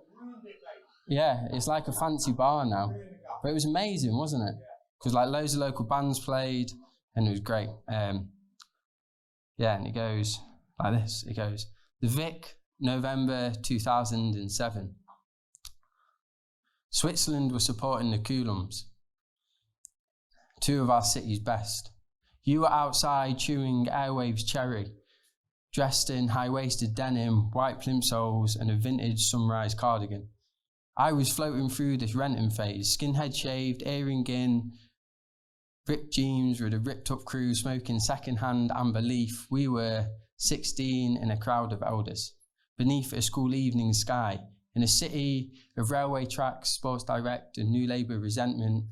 [SPEAKER 4] Yeah, it's like a fancy bar now, but it was amazing, wasn't it? Because like loads of local bands played, and it was great. Yeah, and it goes like this. It goes, the Vic, November 2007. Switzerland was supporting the Coulomms, 2 of our city's best. You were outside chewing Airwaves cherry, dressed in high-waisted denim, white plimsolls and a vintage sunrise cardigan. I was floating through this renting phase, skinhead shaved, earring in, ripped jeans with a ripped up crew, smoking second-hand amber leaf. We were 16 in a crowd of elders, beneath a school evening sky, in a city of railway tracks, Sports Direct and New Labour resentment.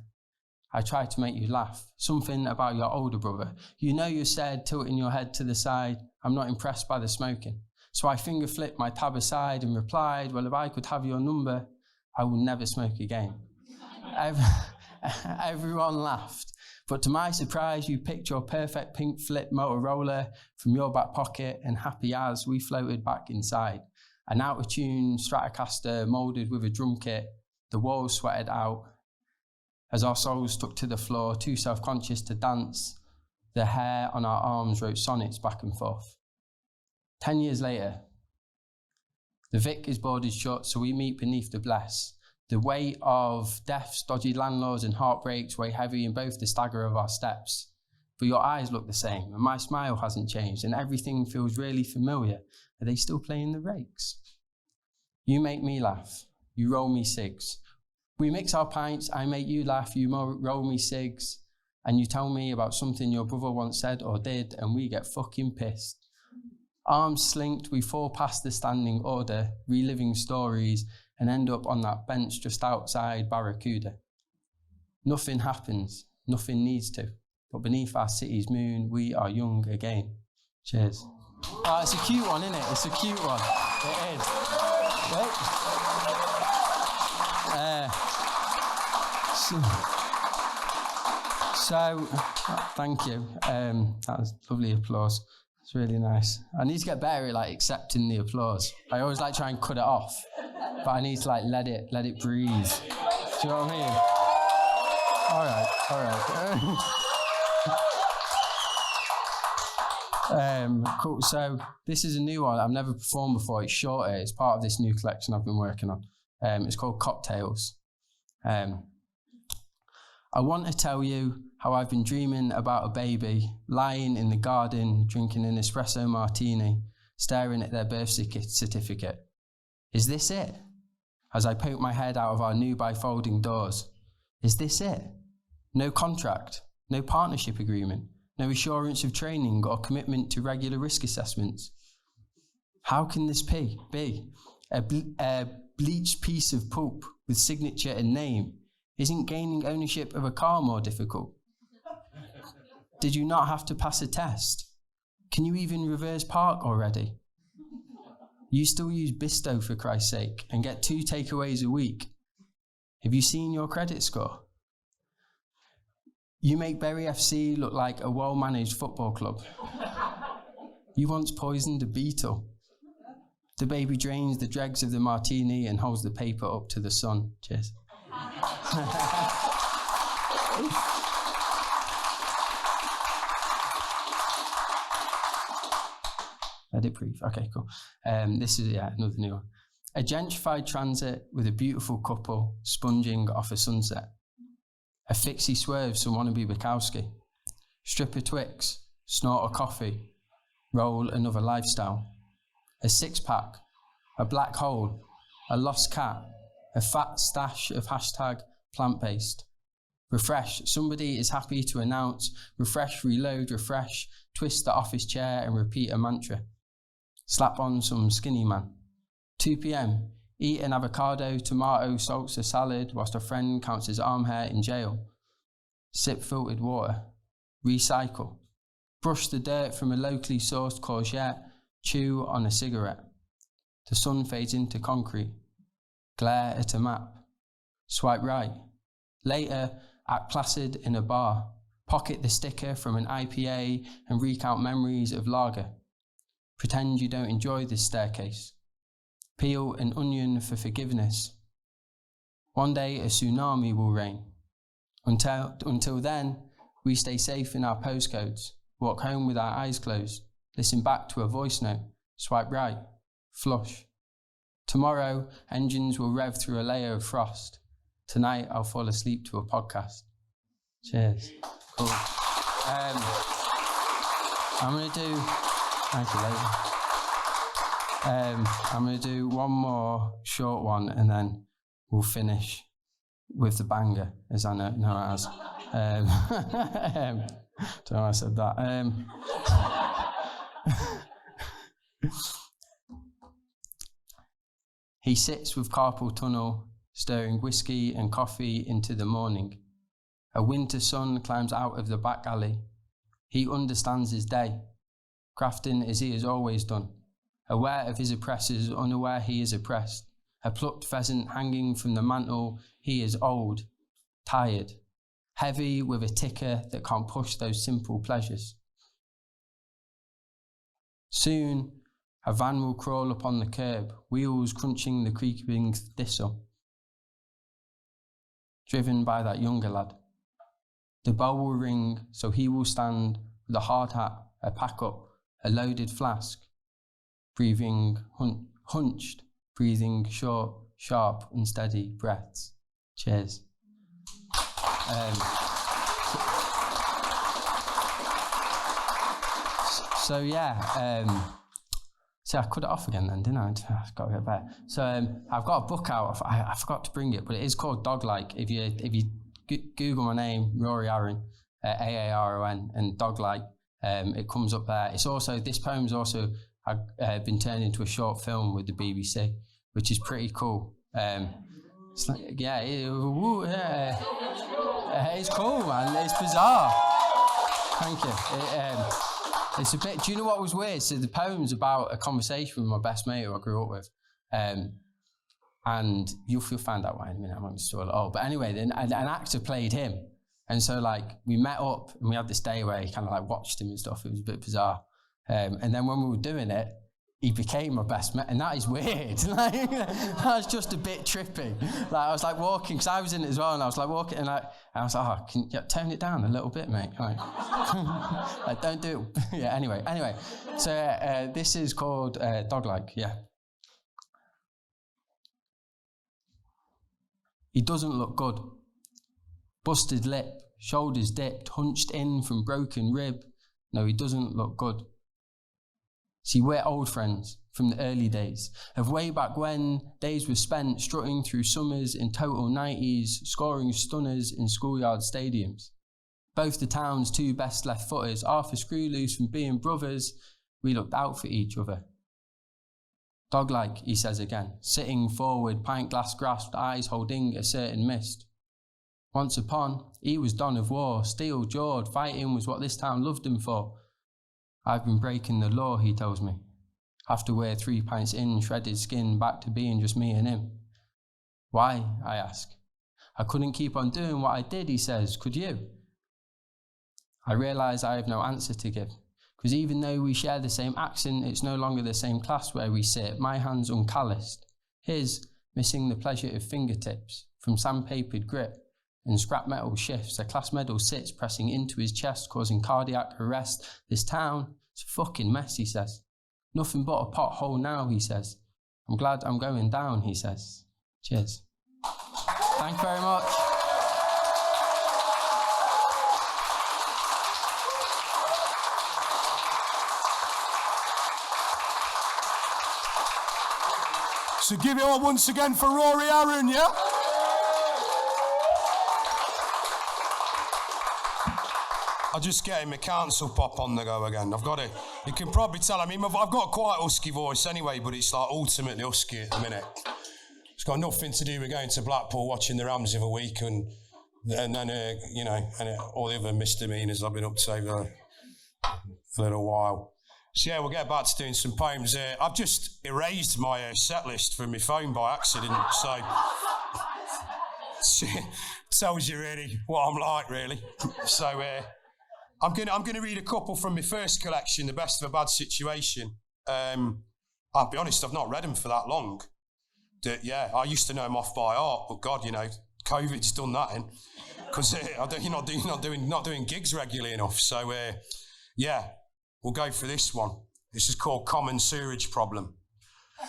[SPEAKER 4] I try to make you laugh. Something about your older brother. You know you're sad, tilting your head to the side. I'm not impressed by the smoking. So I finger flipped my tab aside and replied, well, if I could have your number, I will never smoke again. Everyone laughed. But to my surprise, you picked your perfect pink flip Motorola from your back pocket, and happy as we floated back inside. An out-of-tune Stratocaster moulded with a drum kit, the walls sweated out as our souls stuck to the floor, too self-conscious to dance. The hair on our arms wrote sonnets back and forth. 10 years later, the Vic is boarded shut, so we meet beneath the bless. The weight of deaths, dodgy landlords and heartbreaks weigh heavy in both the stagger of our steps. But your eyes look the same, and my smile hasn't changed, and everything feels really familiar. Are they still playing the rakes? You make me laugh. You roll me cigs. We mix our pints, I make you laugh, you roll me cigs, and you tell me about something your brother once said or did, and we get fucking pissed. Arms slinked, we fall past the standing order, reliving stories, and end up on that bench just outside Barracuda. Nothing happens, nothing needs to, but beneath our city's moon, we are young again. Cheers. Oh, it's a cute one, isn't it? It's a cute one. It is. Wait. So, thank you. That was lovely applause. It's really nice. I need to get better at like accepting the applause. I always like try and cut it off, but I need to like let it breathe. Do you know what I mean? All right. Cool. So this is a new one I've never performed before. It's shorter. It's part of this new collection I've been working on. It's called Cocktails. I want to tell you how I've been dreaming about a baby, lying in the garden, drinking an espresso martini, staring at their birth certificate. Is this it? As I poke my head out of our new bifolding doors. Is this it? No contract, no partnership agreement, no assurance of training or commitment to regular risk assessments. How can this be? A bleached piece of pulp with signature and name. Isn't gaining ownership of a car more difficult? Did you not have to pass a test? Can you even reverse park already? You still use Bisto for Christ's sake and get 2 takeaways a week. Have you seen your credit score? You make Bury FC look like a well-managed football club. You once poisoned a beetle. The baby drains the dregs of the martini and holds the paper up to the sun. Cheers. Let it breathe. Okay, cool. This is another new one. A gentrified transit with a beautiful couple sponging off a sunset. A fixie swerve some wannabe Bukowski. Strip a Twix, snort a coffee, roll another lifestyle. A 6-pack, a black hole, a lost cat, a fat stash of hashtag plant-based. Refresh, somebody is happy to announce, refresh, reload, refresh, twist the office chair and repeat a mantra. Slap on some skinny man. 2 p.m, eat an avocado, tomato, salsa salad whilst a friend counts his arm hair in jail. Sip filtered water. Recycle. Brush the dirt from a locally sourced courgette, chew on a cigarette. The sun fades into concrete. Glare at a map. Swipe right. Later, act placid in a bar. Pocket the sticker from an IPA and recount memories of lager. Pretend you don't enjoy this staircase. Peel an onion for forgiveness. One day a tsunami will rain. Until then, we stay safe in our postcodes. Walk home with our eyes closed. Listen back to a voice note. Swipe right. Flush. Tomorrow, engines will rev through a layer of frost. Tonight, I'll fall asleep to a podcast. Cheers. Cool. I'm going to do... Thank you, lady. I'm going to do one more short one and then we'll finish with the banger, as I know it as. Don't know why I said that. He sits with carpal tunnel, stirring whiskey and coffee into the morning. A winter sun climbs out of the back alley. He understands his day, crafting as he has always done, aware of his oppressors, unaware he is oppressed. A plucked pheasant hanging from the mantle, he is old, tired, heavy with a ticker that can't push those simple pleasures. Soon, a van will crawl upon the curb, wheels crunching the creaking thistle, driven by that younger lad. The bell will ring, so he will stand with a hard hat, a pack-up, a loaded flask, breathing hunched, breathing short, sharp, unsteady breaths. Cheers. See, I cut it off again then, didn't I? I've got to get better. So I've got a book out. I forgot to bring it, but it is called Dog-like. If you Google my name, Rory Aaron, A-A-R-O-N, and Dog-like, it comes up there. It's also, this poem's also been turned into a short film with the BBC, which is pretty cool. It's like, it's cool, man. It's bizarre. Thank you. It's a bit. Do you know what was weird? So the poem's about a conversation with my best mate who I grew up with, and you'll find out why in a minute. I'm not going to spoil it all. But anyway, then an actor played him, and so like we met up and we had this day where he kind of like watched him and stuff. It was a bit bizarre, and then when we were doing it, he became my best mate, and that is weird. Like, that was just a bit trippy. Like I was like walking, because I was in it as well, and I was like walking, and I was like, oh, can you tone it down a little bit, mate? Like, like don't do it. Yeah. Anyway. So this is called Dog-like. Yeah. He doesn't look good. Busted lip, shoulders dipped, hunched in from broken rib. No, he doesn't look good. See, we're old friends from the early days, of way back when days were spent strutting through summers in total 90s, scoring stunners in schoolyard stadiums. Both the town's two best left footers, half a screw loose from being brothers, we looked out for each other. Dog-like, he says again, sitting forward, pint glass grasped, eyes holding a certain mist. Once upon, he was Don of War, steel-jawed, fighting was what this town loved him for. I've been breaking the law, he tells me. Have to wear 3 pints in, shredded skin, back to being just me and him. Why, I ask. I couldn't keep on doing what I did, he says. Could you? I realise I have no answer to give, because even though we share the same accent, it's no longer the same class where we sit, my hands uncalloused, his missing the pleasure of fingertips, from sandpapered grip and scrap metal shifts. A class medal sits pressing into his chest, causing cardiac arrest. This town is a fucking mess, he says. Nothing but a pothole now, he says. I'm glad I'm going down, he says. Cheers. Thank you very much.
[SPEAKER 3] So give it all once again for Rory Aaron, yeah? I'm just getting my council pop on the go again. You can probably tell, I mean, I've got quite a husky voice anyway, but it's like ultimately husky at the minute. It's got nothing to do with going to Blackpool, watching the Rams of a week, and then, all the other misdemeanours I've been up to over a little while. So yeah, we'll get back to doing some poems. I've just erased my set list from my phone by accident, so tells you really what I'm like, really. So I'm gonna read a couple from my first collection, The Best of a Bad Situation. I'll be honest, I've not read them for that long. I used to know them off by heart, but God, COVID's done that in, because you're not doing gigs regularly enough. So we'll go for this one. This is called Common Sewerage Problem.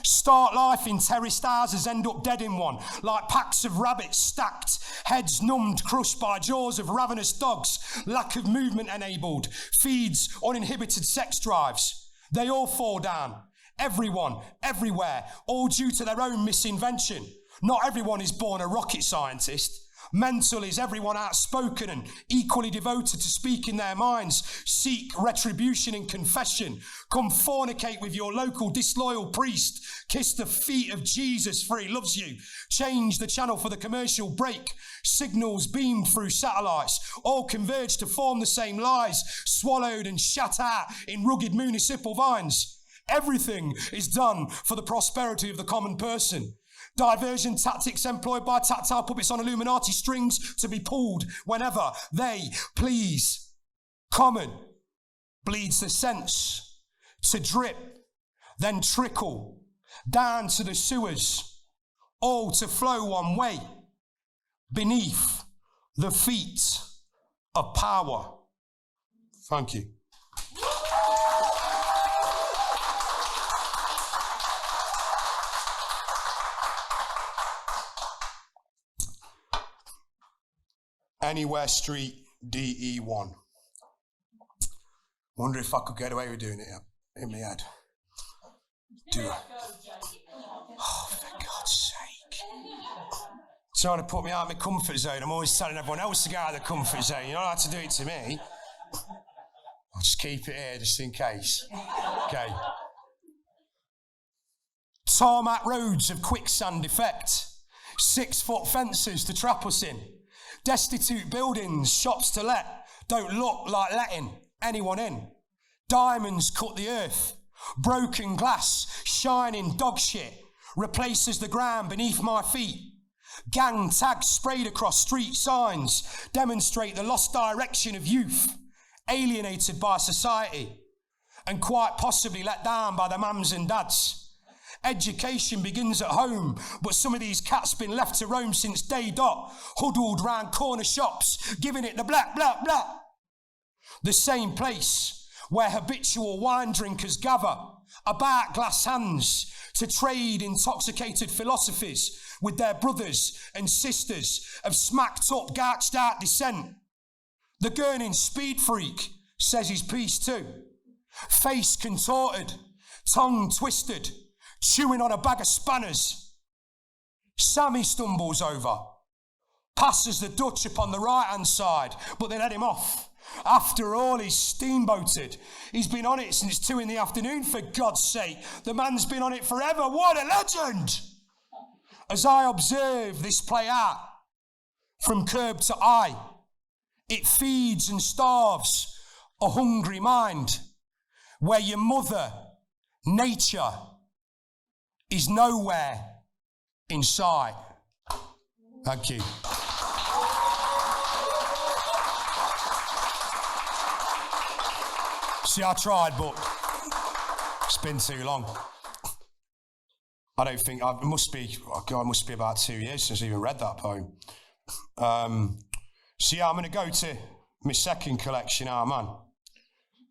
[SPEAKER 3] Start life in terraced houses, end up dead in one, like packs of rabbits stacked, heads numbed, crushed by jaws of ravenous dogs, lack of movement enabled, feeds, uninhibited sex drives. They all fall down. Everyone, everywhere, all due to their own misinvention. Not everyone is born a rocket scientist. Mental is everyone outspoken and equally devoted to speaking their minds. Seek retribution in confession. Come fornicate with your local disloyal priest. Kiss the feet of Jesus for he loves you. Change the channel for the commercial break. Signals beamed through satellites. All converge to form the same lies. Swallowed and shat out in rugged municipal vines. Everything is done for the prosperity of the common person. Diversion tactics employed by tactile puppets on Illuminati strings to be pulled whenever they please. Common bleeds the sense to drip, then trickle down to the sewers, all to flow one way beneath the feet of power. Thank you. Anywhere Street, DE1. Wonder if I could get away with doing it in my head. Do it. Oh, for God's sake. Trying to put me out of my comfort zone. I'm always telling everyone else to get out of the comfort zone. You don't have to do it to me. I'll just keep it here just in case. Okay. Tarmac roads of quicksand effect. 6-foot fences to trap us in. Destitute buildings, shops to let, don't look like letting anyone in. Diamonds cut the earth. Broken glass, shining dog shit, replaces the ground beneath my feet. Gang tags sprayed across street signs demonstrate the lost direction of youth, alienated by society, and quite possibly let down by their mums and dads. Education begins at home, but some of these cats been left to roam since day dot, huddled round corner shops, giving it the blah, blah, blah. The same place where habitual wine drinkers gather about glass hands to trade intoxicated philosophies with their brothers and sisters of smacked up, gouched out descent. The gurning speed freak says his piece too. Face contorted, tongue twisted, chewing on a bag of spanners. Sammy stumbles over, passes the Dutch upon the right-hand side, but they let him off. After all, he's steamboated. He's been on it since 2 PM, for God's sake. The man's been on it forever. What a legend! As I observe this play out from curb to eye, it feeds and starves a hungry mind where your mother, nature, is nowhere in sight. Thank you. See, I tried, but it's been too long. I don't think, it must be about 2 years since I even read that poem. So yeah, I'm going to go to my second collection, Our Man.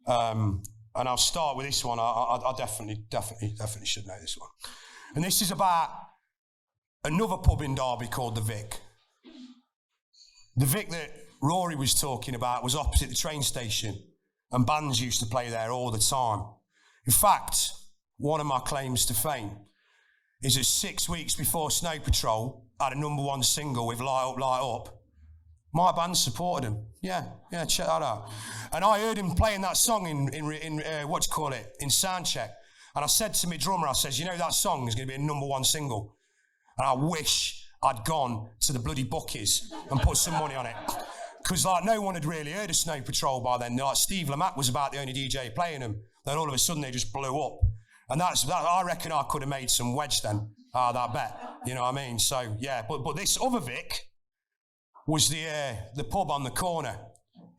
[SPEAKER 3] And I'll start with this one. I definitely should know this one. And this is about another pub in Derby called the Vic. The Vic that Rory was talking about was opposite the train station, and bands used to play there all the time. In fact, one of my claims to fame is that 6 weeks before Snow Patrol had a #1 single with Light Up, Light Up, my band supported him. Yeah, check that out. And I heard him playing that song in soundcheck. And I said to my drummer, I says, you know, that song is going to be a #1 single. And I wish I'd gone to the bloody bookies and put some money on it. Because like no one had really heard of Snow Patrol by then. Like Steve Lamacq was about the only DJ playing them. Then all of a sudden they just blew up. And that I reckon I could have made some wedge then. That bet. You know what I mean? So yeah, but this other Vic was the pub on the corner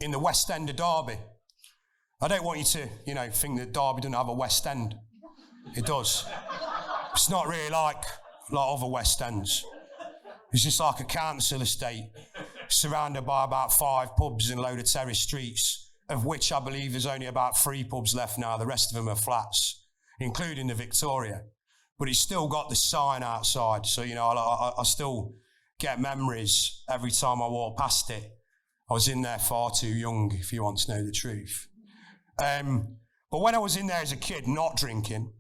[SPEAKER 3] in the West End of Derby. I don't want you to, think that Derby doesn't have a West End. It does. It's not really like other West Ends. It's just like a council estate surrounded by about 5 pubs and a load of terrace streets, of which I believe there's only about 3 pubs left now. The rest of them are flats, including the Victoria. But it's still got the sign outside. So, I still get memories every time I walk past it. I was in there far too young, if you want to know the truth. But when I was in there as a kid, not drinking,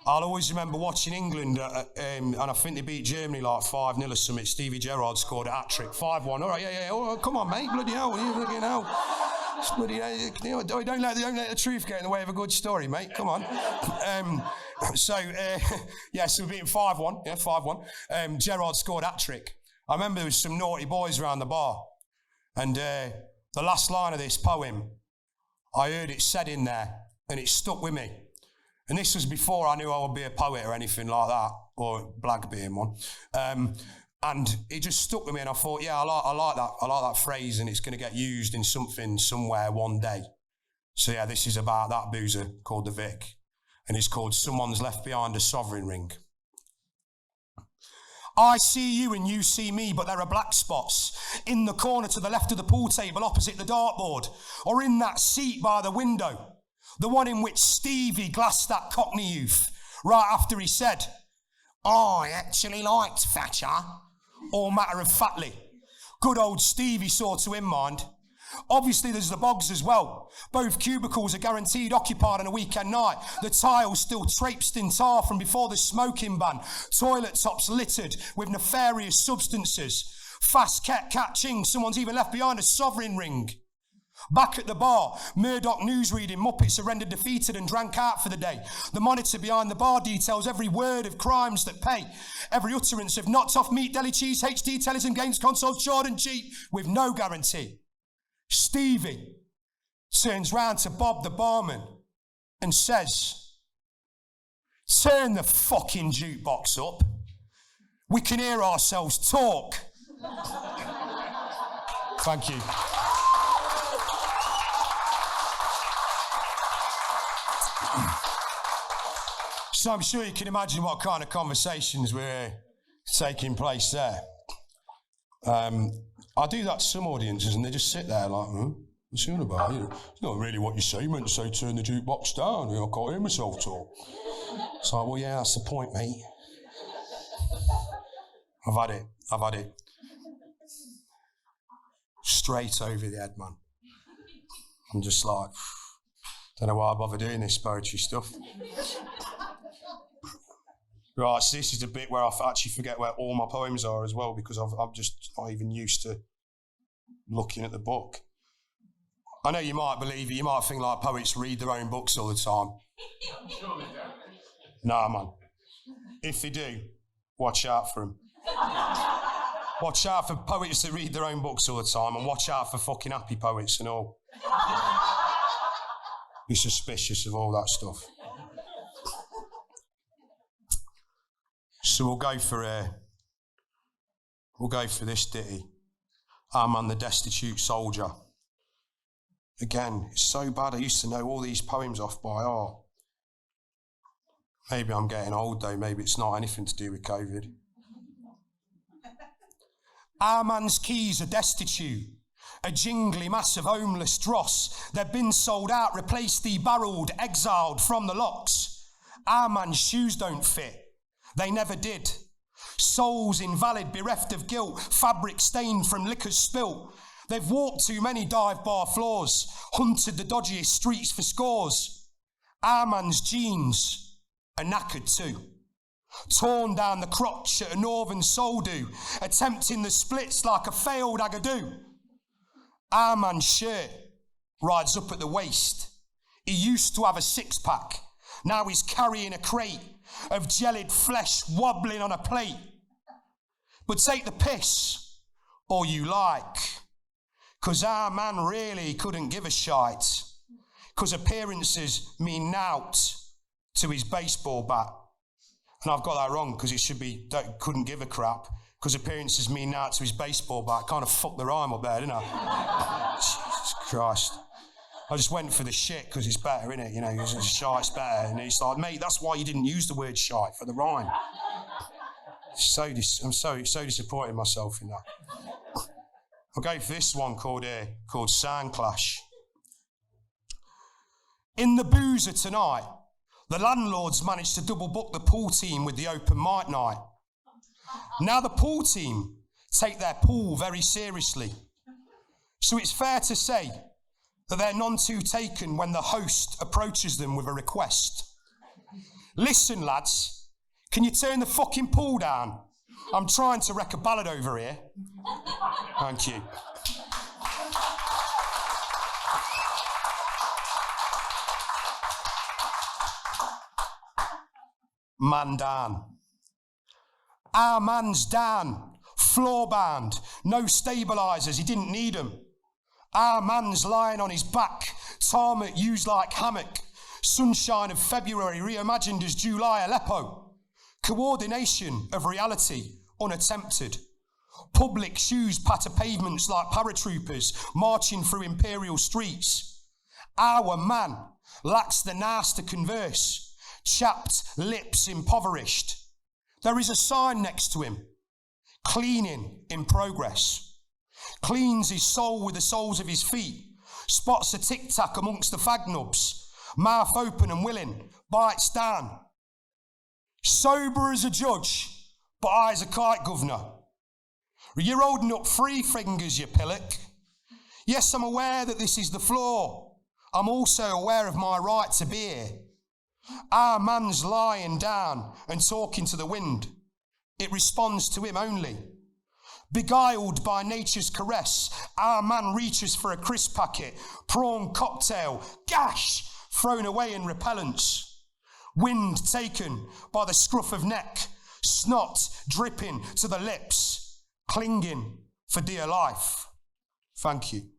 [SPEAKER 3] I'll always remember watching England, and I think they beat Germany like 5-0 or something. Stevie Gerrard scored a hat-trick, 5-1. All right, yeah, all right, come on, mate, bloody hell, bloody hell. Bloody hell, don't let the truth get in the way of a good story, mate, come on. So we beat 5-1, yeah, 5-1. Gerrard scored a hat-trick. I remember there was some naughty boys around the bar, and the last line of this poem, I heard it said in there, and it stuck with me. And this was before I knew I would be a poet or anything like that, or blag being one. And it just stuck with me, and I thought, yeah, I like that phrase, and it's going to get used in something somewhere one day. So yeah, this is about that boozer called the Vic, and it's called Someone's Left Behind a Sovereign Ring. I see you and you see me, but there are black spots in the corner to the left of the pool table opposite the dartboard, or in that seat by the window. The one in which Stevie glassed that Cockney youth right after he said, I actually liked Thatcher, all matter-of-factly. Good old Stevie saw to him, mind. Obviously, there's the bogs as well. Both cubicles are guaranteed occupied on a weekend night. The tiles still traipsed in tar from before the smoking ban. Toilet tops littered with nefarious substances. Fast catching, someone's even left behind a sovereign ring. Back at the bar, Murdoch newsreading, Muppets are rendered defeated and drank out for the day. The monitor behind the bar details every word of crimes that pay, every utterance of knocked off meat, deli cheese, HD, tellies and games consoles, short and cheap, with no guarantee. Stevie turns round to Bob the barman and says, turn the fucking jukebox up. We can hear ourselves talk. Thank you. So I'm sure you can imagine what kind of conversations were taking place there. I do that to some audiences and they just sit there like, what's you on about? You know, it's not really what you say. You meant to say turn the jukebox down. I can't hear myself talk. It's like, well, yeah, that's the point, mate. I've had it. Straight over the head, man. I'm just like, don't know why I bother doing this poetry stuff. Right, so this is the bit where I actually forget where all my poems are as well, because I'm just not even used to looking at the book. I know you might believe it, you might think like poets read their own books all the time. Nah, man. If they do, watch out for them. Watch out for poets that read their own books all the time, and watch out for fucking happy poets and all. Be suspicious of all that stuff. So we'll go for this ditty. I'm the Destitute Soldier. Again, it's so bad. I used to know all these poems off by heart. Maybe I'm getting old though. Maybe it's not anything to do with COVID. Our man's keys are destitute. A jingly mass of homeless dross. They've been sold out, replaced, debarreled, exiled from the locks. Our man's shoes don't fit. They never did. Souls invalid, bereft of guilt, fabric stained from liquor's spilt. They've walked too many dive bar floors, hunted the dodgiest streets for scores. Our man's jeans are knackered too. Torn down the crotch at a northern soldo, attempting the splits like a failed agadoo. Our man's shirt rides up at the waist. He used to have a six-pack. Now he's carrying a crate of jellied flesh wobbling on a plate. But take the piss, or you like, 'cause our man really couldn't give a shite, 'cause appearances mean nought to his baseball bat. And I've got that wrong, because it should be couldn't give a crap, because appearances mean nought to his baseball bat. Kind of fucked the rhyme up there, didn't I? Jesus Christ. I just went for the shit because it's better, innit? You know, shite's better. And he's like, mate, that's why you didn't use the word shite for the rhyme. I'm so disappointed in myself in that. I'll go for this one called Sound Clash. In the boozer tonight, the landlords managed to double book the pool team with the open mic night. Now the pool team take their pool very seriously. So it's fair to say that they're none too taken when the host approaches them with a request. Listen, lads, can you turn the fucking pool down? I'm trying to wreck a ballad over here. Thank you. Man down. Our man's down. Floor bound. No stabilisers, he didn't need them. Our man's lying on his back. Tarmac used like hammock. Sunshine of February reimagined as July Aleppo. Coordination of reality unattempted. Public shoes patter pavements like paratroopers marching through imperial streets. Our man lacks the nous to converse. Chapped lips impoverished. There is a sign next to him. Cleaning in progress. Cleans his soul with the soles of his feet. Spots a tic-tac amongst the fag nubs. Mouth open and willing. Bites down. Sober as a judge, but eyes a kite, governor. You're holding up 3 fingers, you pillock. Yes, I'm aware that this is the floor. I'm also aware of my right to be here. Our man's lying down and talking to the wind. It responds to him only. Beguiled by nature's caress, our man reaches for a crisp packet, prawn cocktail, gash, thrown away in repellents. Wind taken by the scruff of neck, snot dripping to the lips, clinging for dear life. Thank you.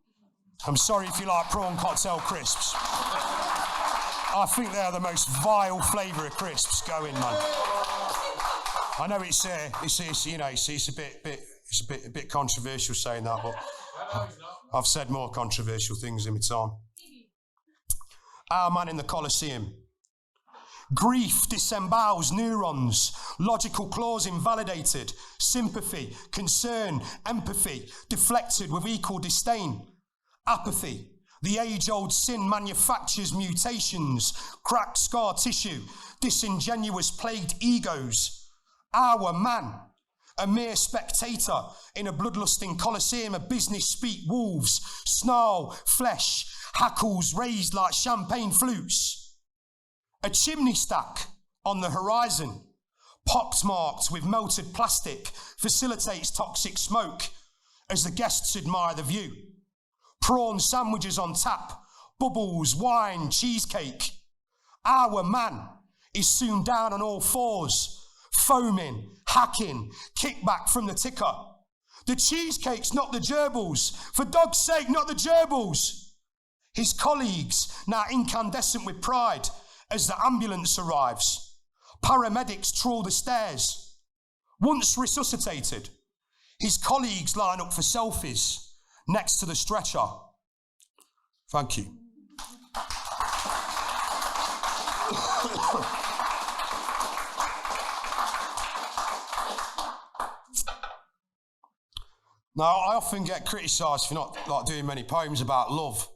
[SPEAKER 3] I'm sorry if you like prawn cocktail crisps. I think they're the most vile flavour of crisps going, man. I know it's a bit controversial saying that, but I've said more controversial things in my time. Our man in the Colosseum. Grief disembowels neurons, logical clause invalidated, sympathy, concern, empathy deflected with equal disdain. Apathy, the age-old sin manufactures mutations, cracked scar tissue, disingenuous plagued egos. Our man, a mere spectator in a bloodlusting Colosseum of business speak wolves, snarl, flesh, hackles raised like champagne flutes. A chimney stack on the horizon, pockmarked with melted plastic, facilitates toxic smoke as the guests admire the view. Prawn sandwiches on tap, bubbles, wine, cheesecake. Our man is soon down on all fours, foaming, hacking, kickback from the ticker. The cheesecake's not the gerbils. For dog's sake, not the gerbils. His colleagues, now incandescent with pride, as the ambulance arrives. Paramedics trawl the stairs. Once resuscitated, his colleagues line up for selfies next to the stretcher. Thank you. Now, I often get criticised for not doing many poems about love.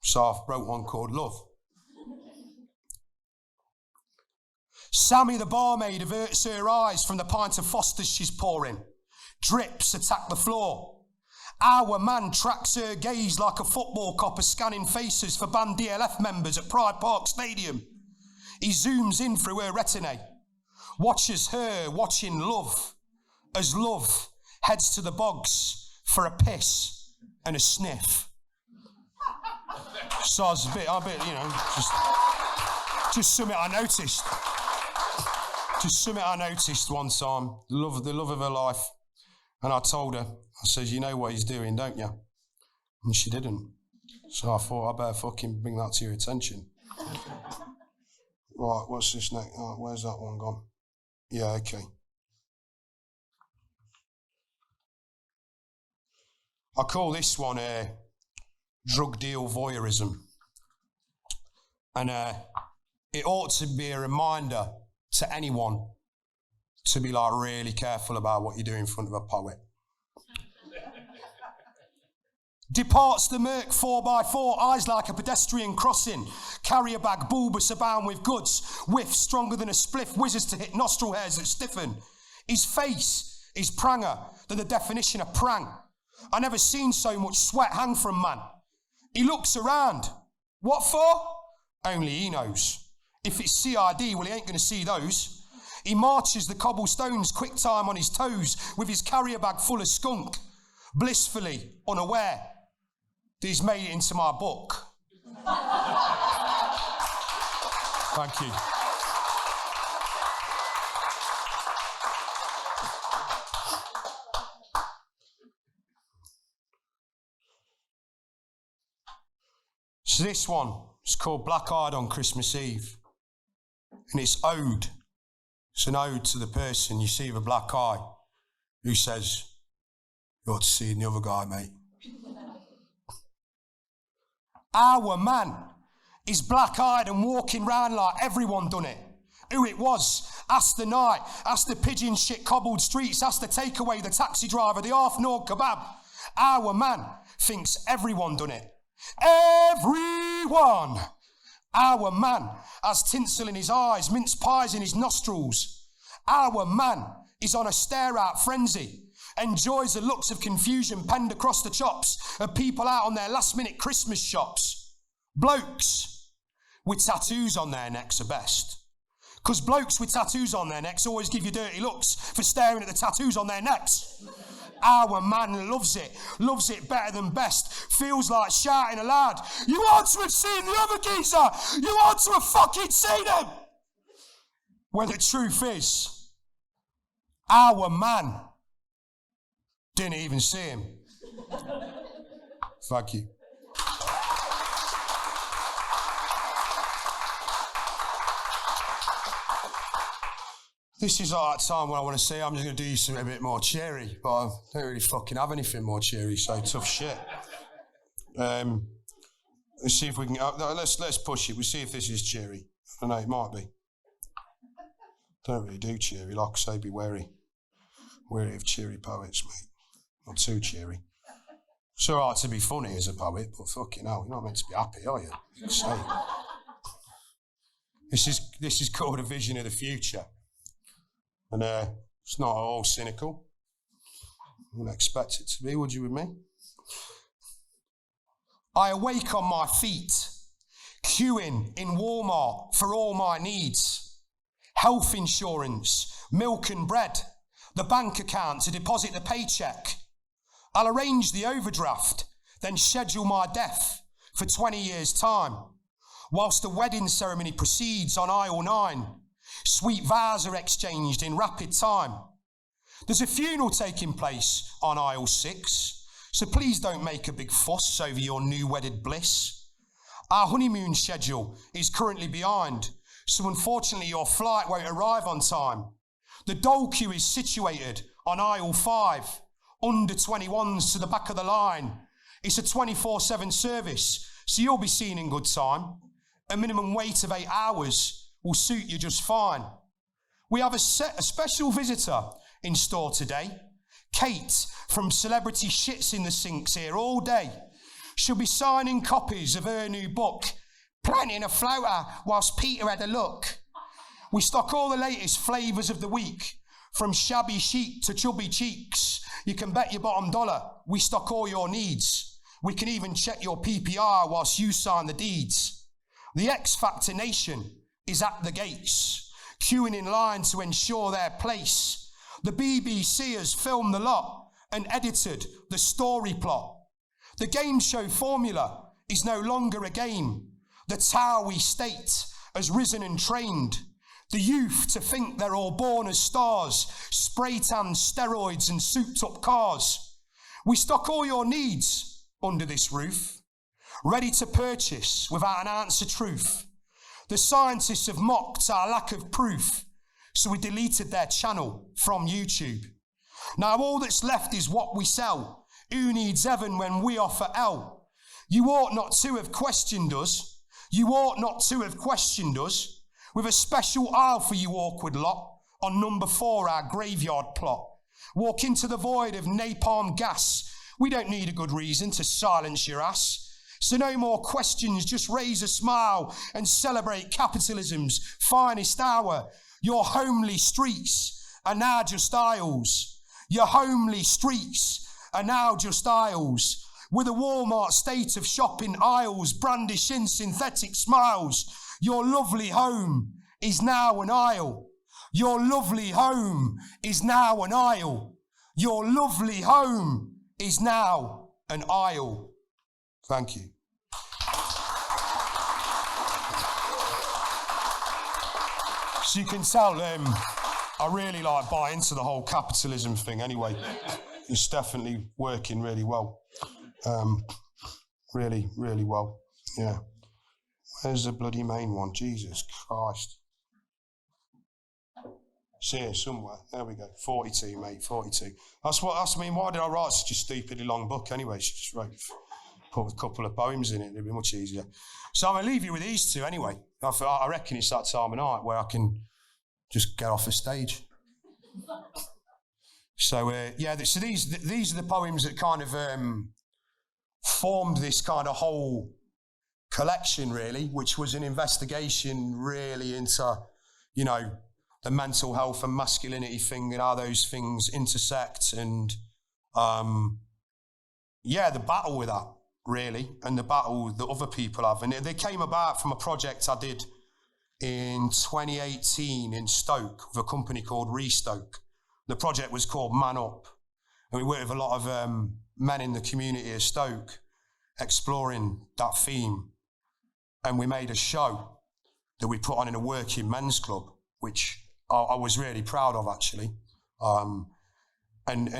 [SPEAKER 3] So I wrote one called Love. Sammy the barmaid averts her eyes from the pint of Foster's she's pouring. Drips attack the floor. Our man tracks her gaze like a football copper scanning faces for banned DLF members at Pride Park Stadium. He zooms in through her retina, watches her watching love, as love heads to the bogs for a piss and a sniff. So I was a bit, just something I noticed. Just something I noticed one time, the love of her life. And I told her, I said, you know what he's doing, don't you? And she didn't. So I thought, I better fucking bring that to your attention. Right, what's this next? Oh, where's that one gone? Yeah, okay. I call this one drug deal voyeurism. And it ought to be a reminder to anyone to be like really careful about what you do in front of a poet. Departs the Merc 4x4, eyes like a pedestrian crossing, carrier bag bulbous abound with goods, whiff stronger than a spliff, whizzes to hit nostril hairs that stiffen. His face is pranger than the definition of prang. I never seen so much sweat hang from man. He looks around, What for? Only he knows. If it's CID, well, he ain't going to see those. He marches the cobblestones, quick time on his toes, with his carrier bag full of skunk, blissfully unaware that he's made it into my book. Thank you. So this one is called Black Eyed on Christmas Eve. And it's ode. It's an ode to the person you see with a black eye who says, you ought to see the other guy, mate. Our man is black-eyed and walking round like everyone done it. Who it was, ask the night, ask the pigeon shit cobbled streets, ask the takeaway, the taxi driver, the half-gnawed kebab. Our man thinks everyone done it. Everyone. Our man has tinsel in his eyes, mince pies in his nostrils. Our man is on a stare-out frenzy, enjoys the looks of confusion penned across the chops of people out on their last-minute Christmas shops. Blokes with tattoos on their necks are best. Because blokes with tattoos on their necks always give you dirty looks for staring at the tattoos on their necks. Our man loves it better than best, feels like shouting aloud, you ought to have seen the other geezer, you ought to have fucking seen him. When the truth is, our man didn't even see him. Thank you. This is like that time when I want to say I'm just going to do something a bit more cheery, but I don't really fucking have anything more cheery, so tough shit. Let's see if we can. Let's push it. We'll see if this is cheery. I know it might be. Don't really do cheery. Like I say, be wary of cheery poets, mate. Not too cheery. It's all right to be funny as a poet, but fucking hell, you're not meant to be happy, are you? This is called A Vision of the Future. And it's not at all cynical. I wouldn't expect it to be, would you with me? I awake on my feet, queuing in Walmart for all my needs. Health insurance, milk and bread, the bank account to deposit the paycheck. I'll arrange the overdraft, then schedule my death for 20 years' time, whilst the wedding ceremony proceeds on aisle 9. Sweet vows are exchanged in rapid time. There's a funeral taking place on aisle 6, so please don't make a big fuss over your new wedded bliss. Our honeymoon schedule is currently behind, so unfortunately your flight won't arrive on time. The dole queue is situated on aisle 5, under 21s to the back of the line. It's a 24/7 service, so you'll be seen in good time. A minimum wait of 8 hours will suit you just fine. We have a special visitor in store today. Kate from Celebrity Shits in the Sinks here all day. She'll be signing copies of her new book, planting a floater whilst Peter had a look. We stock all the latest flavours of the week, from shabby chic to chubby cheeks. You can bet your bottom dollar we stock all your needs. We can even check your PPR whilst you sign the deeds. The X Factor Nation is at the gates, queuing in line to ensure their place. The BBC has filmed the lot and edited the story plot. The game show formula is no longer a game. The Towie state has risen and trained the youth to think they're all born as stars, spray-tan steroids and souped-up cars. We stock all your needs under this roof, ready to purchase without an ounce of truth. The scientists have mocked our lack of proof, so we deleted their channel from YouTube. Now all that's left is what we sell. Who needs heaven when we offer hell? You ought not to have questioned us. You ought not to have questioned us. With a special aisle for you awkward lot on number 4, our graveyard plot. Walk into the void of napalm gas. We don't need a good reason to silence your ass. So no more questions, just raise a smile and celebrate capitalism's finest hour. Your homely streets are now just aisles. Your homely streets are now just aisles. with a Walmart state of shopping aisles brandishing synthetic smiles. Your lovely home is now an aisle. Your lovely home is now an aisle. Your lovely home is now an aisle. Thank you. So you can tell I really buy into the whole capitalism thing anyway. It's definitely working really well. Really, really well. Yeah. Where's the bloody main one? Jesus Christ. It's here somewhere. There we go. 42, mate. 42. Why did I write such a stupidly long book anyway? Just put a couple of poems in it. It'd be much easier. So I'm going to leave you with these two anyway. I reckon it's that time of night where I can just get off the stage. So, so these are the poems that kind of formed this kind of whole collection, really, which was an investigation really into, the mental health and masculinity thing and how those things intersect and, the battle with that, really, and the battle that other people have. And they came about from a project I did in 2018 in Stoke with a company called Restoke. The project was called Man Up, and we worked with a lot of men in the community of Stoke exploring that theme. And we made a show that we put on in a working men's club, which I was really proud of, actually. And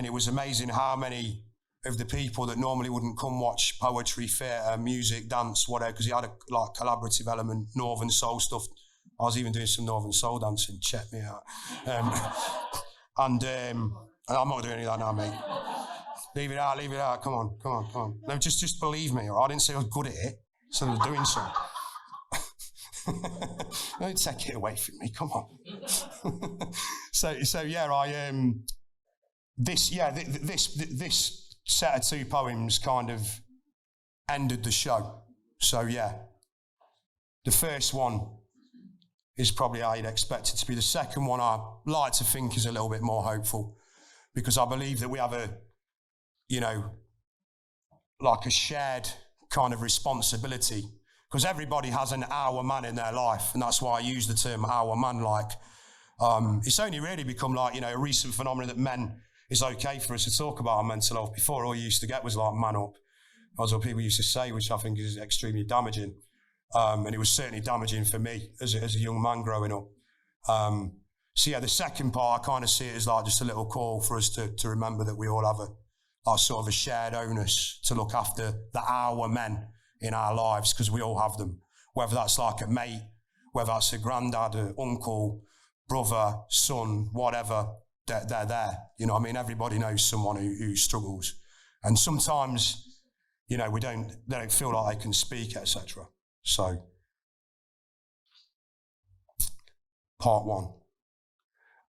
[SPEAKER 3] it was amazing how many of the people that normally wouldn't come watch poetry, theatre, music, dance, whatever, because it had a collaborative element, Northern Soul stuff. I was even doing some Northern Soul dancing, check me out. And I'm not doing any of that now, mate. Leave it out, come on. No, just believe me, or I didn't say I was good at it, so I was doing so. Don't take it away from me, come on. This set of two poems kind of ended the show. So yeah, the first one is probably how you'd expect it to be. The second one I like to think is a little bit more hopeful, because I believe that we have a shared kind of responsibility, because everybody has an our man in their life, and that's why I use the term our man. It's only really become a recent phenomenon that men, it's okay for us to talk about our mental health. Before, all you used to get was man up. That's what people used to say, which I think is extremely damaging. And it was certainly damaging for me as a young man growing up. The second part, I kind of see it as just a little call for us to remember that we all have a sort of a shared onus to look after our men in our lives, because we all have them. Whether that's like a mate, whether that's a granddad, an uncle, brother, son, whatever, they're there. Everybody knows someone who struggles. And sometimes, they don't feel like they can speak, etc. So, part one.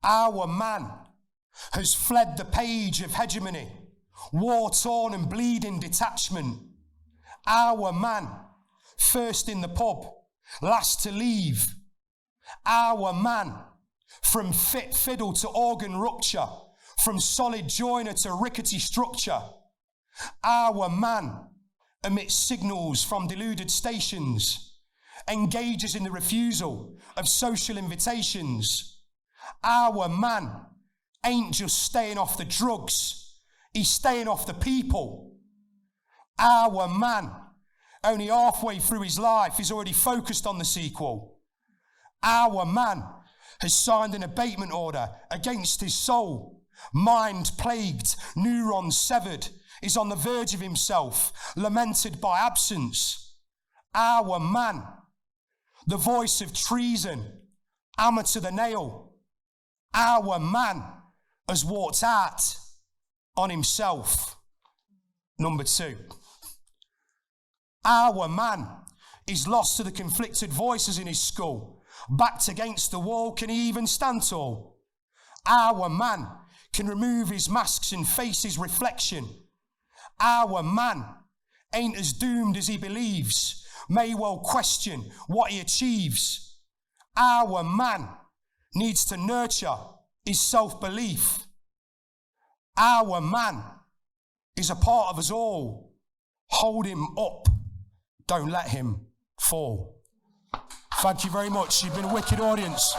[SPEAKER 3] Our man has fled the page of hegemony, war-torn and bleeding detachment. Our man, first in the pub, last to leave. Our man, from fit fiddle to organ rupture, from solid joiner to rickety structure. Our man, amidst signals from deluded stations, engages in the refusal of social invitations. Our man ain't just staying off the drugs, he's staying off the people. Our man, only halfway through his life, is already focused on the sequel. Our man has signed an abatement order against his soul. Mind plagued, neurons severed, is on the verge of himself, lamented by absence. Our man, the voice of treason, hammer to the nail. Our man has walked out on himself. Number two. Our man is lost to the conflicted voices in his skull. Backed against the wall, can he even stand tall? Our man can remove his masks and face his reflection. Our man ain't as doomed as he believes, may well question what he achieves. Our man needs to nurture his self-belief. Our man is a part of us all, Hold him up. Don't let him fall. Thank you very much. You've been a wicked audience.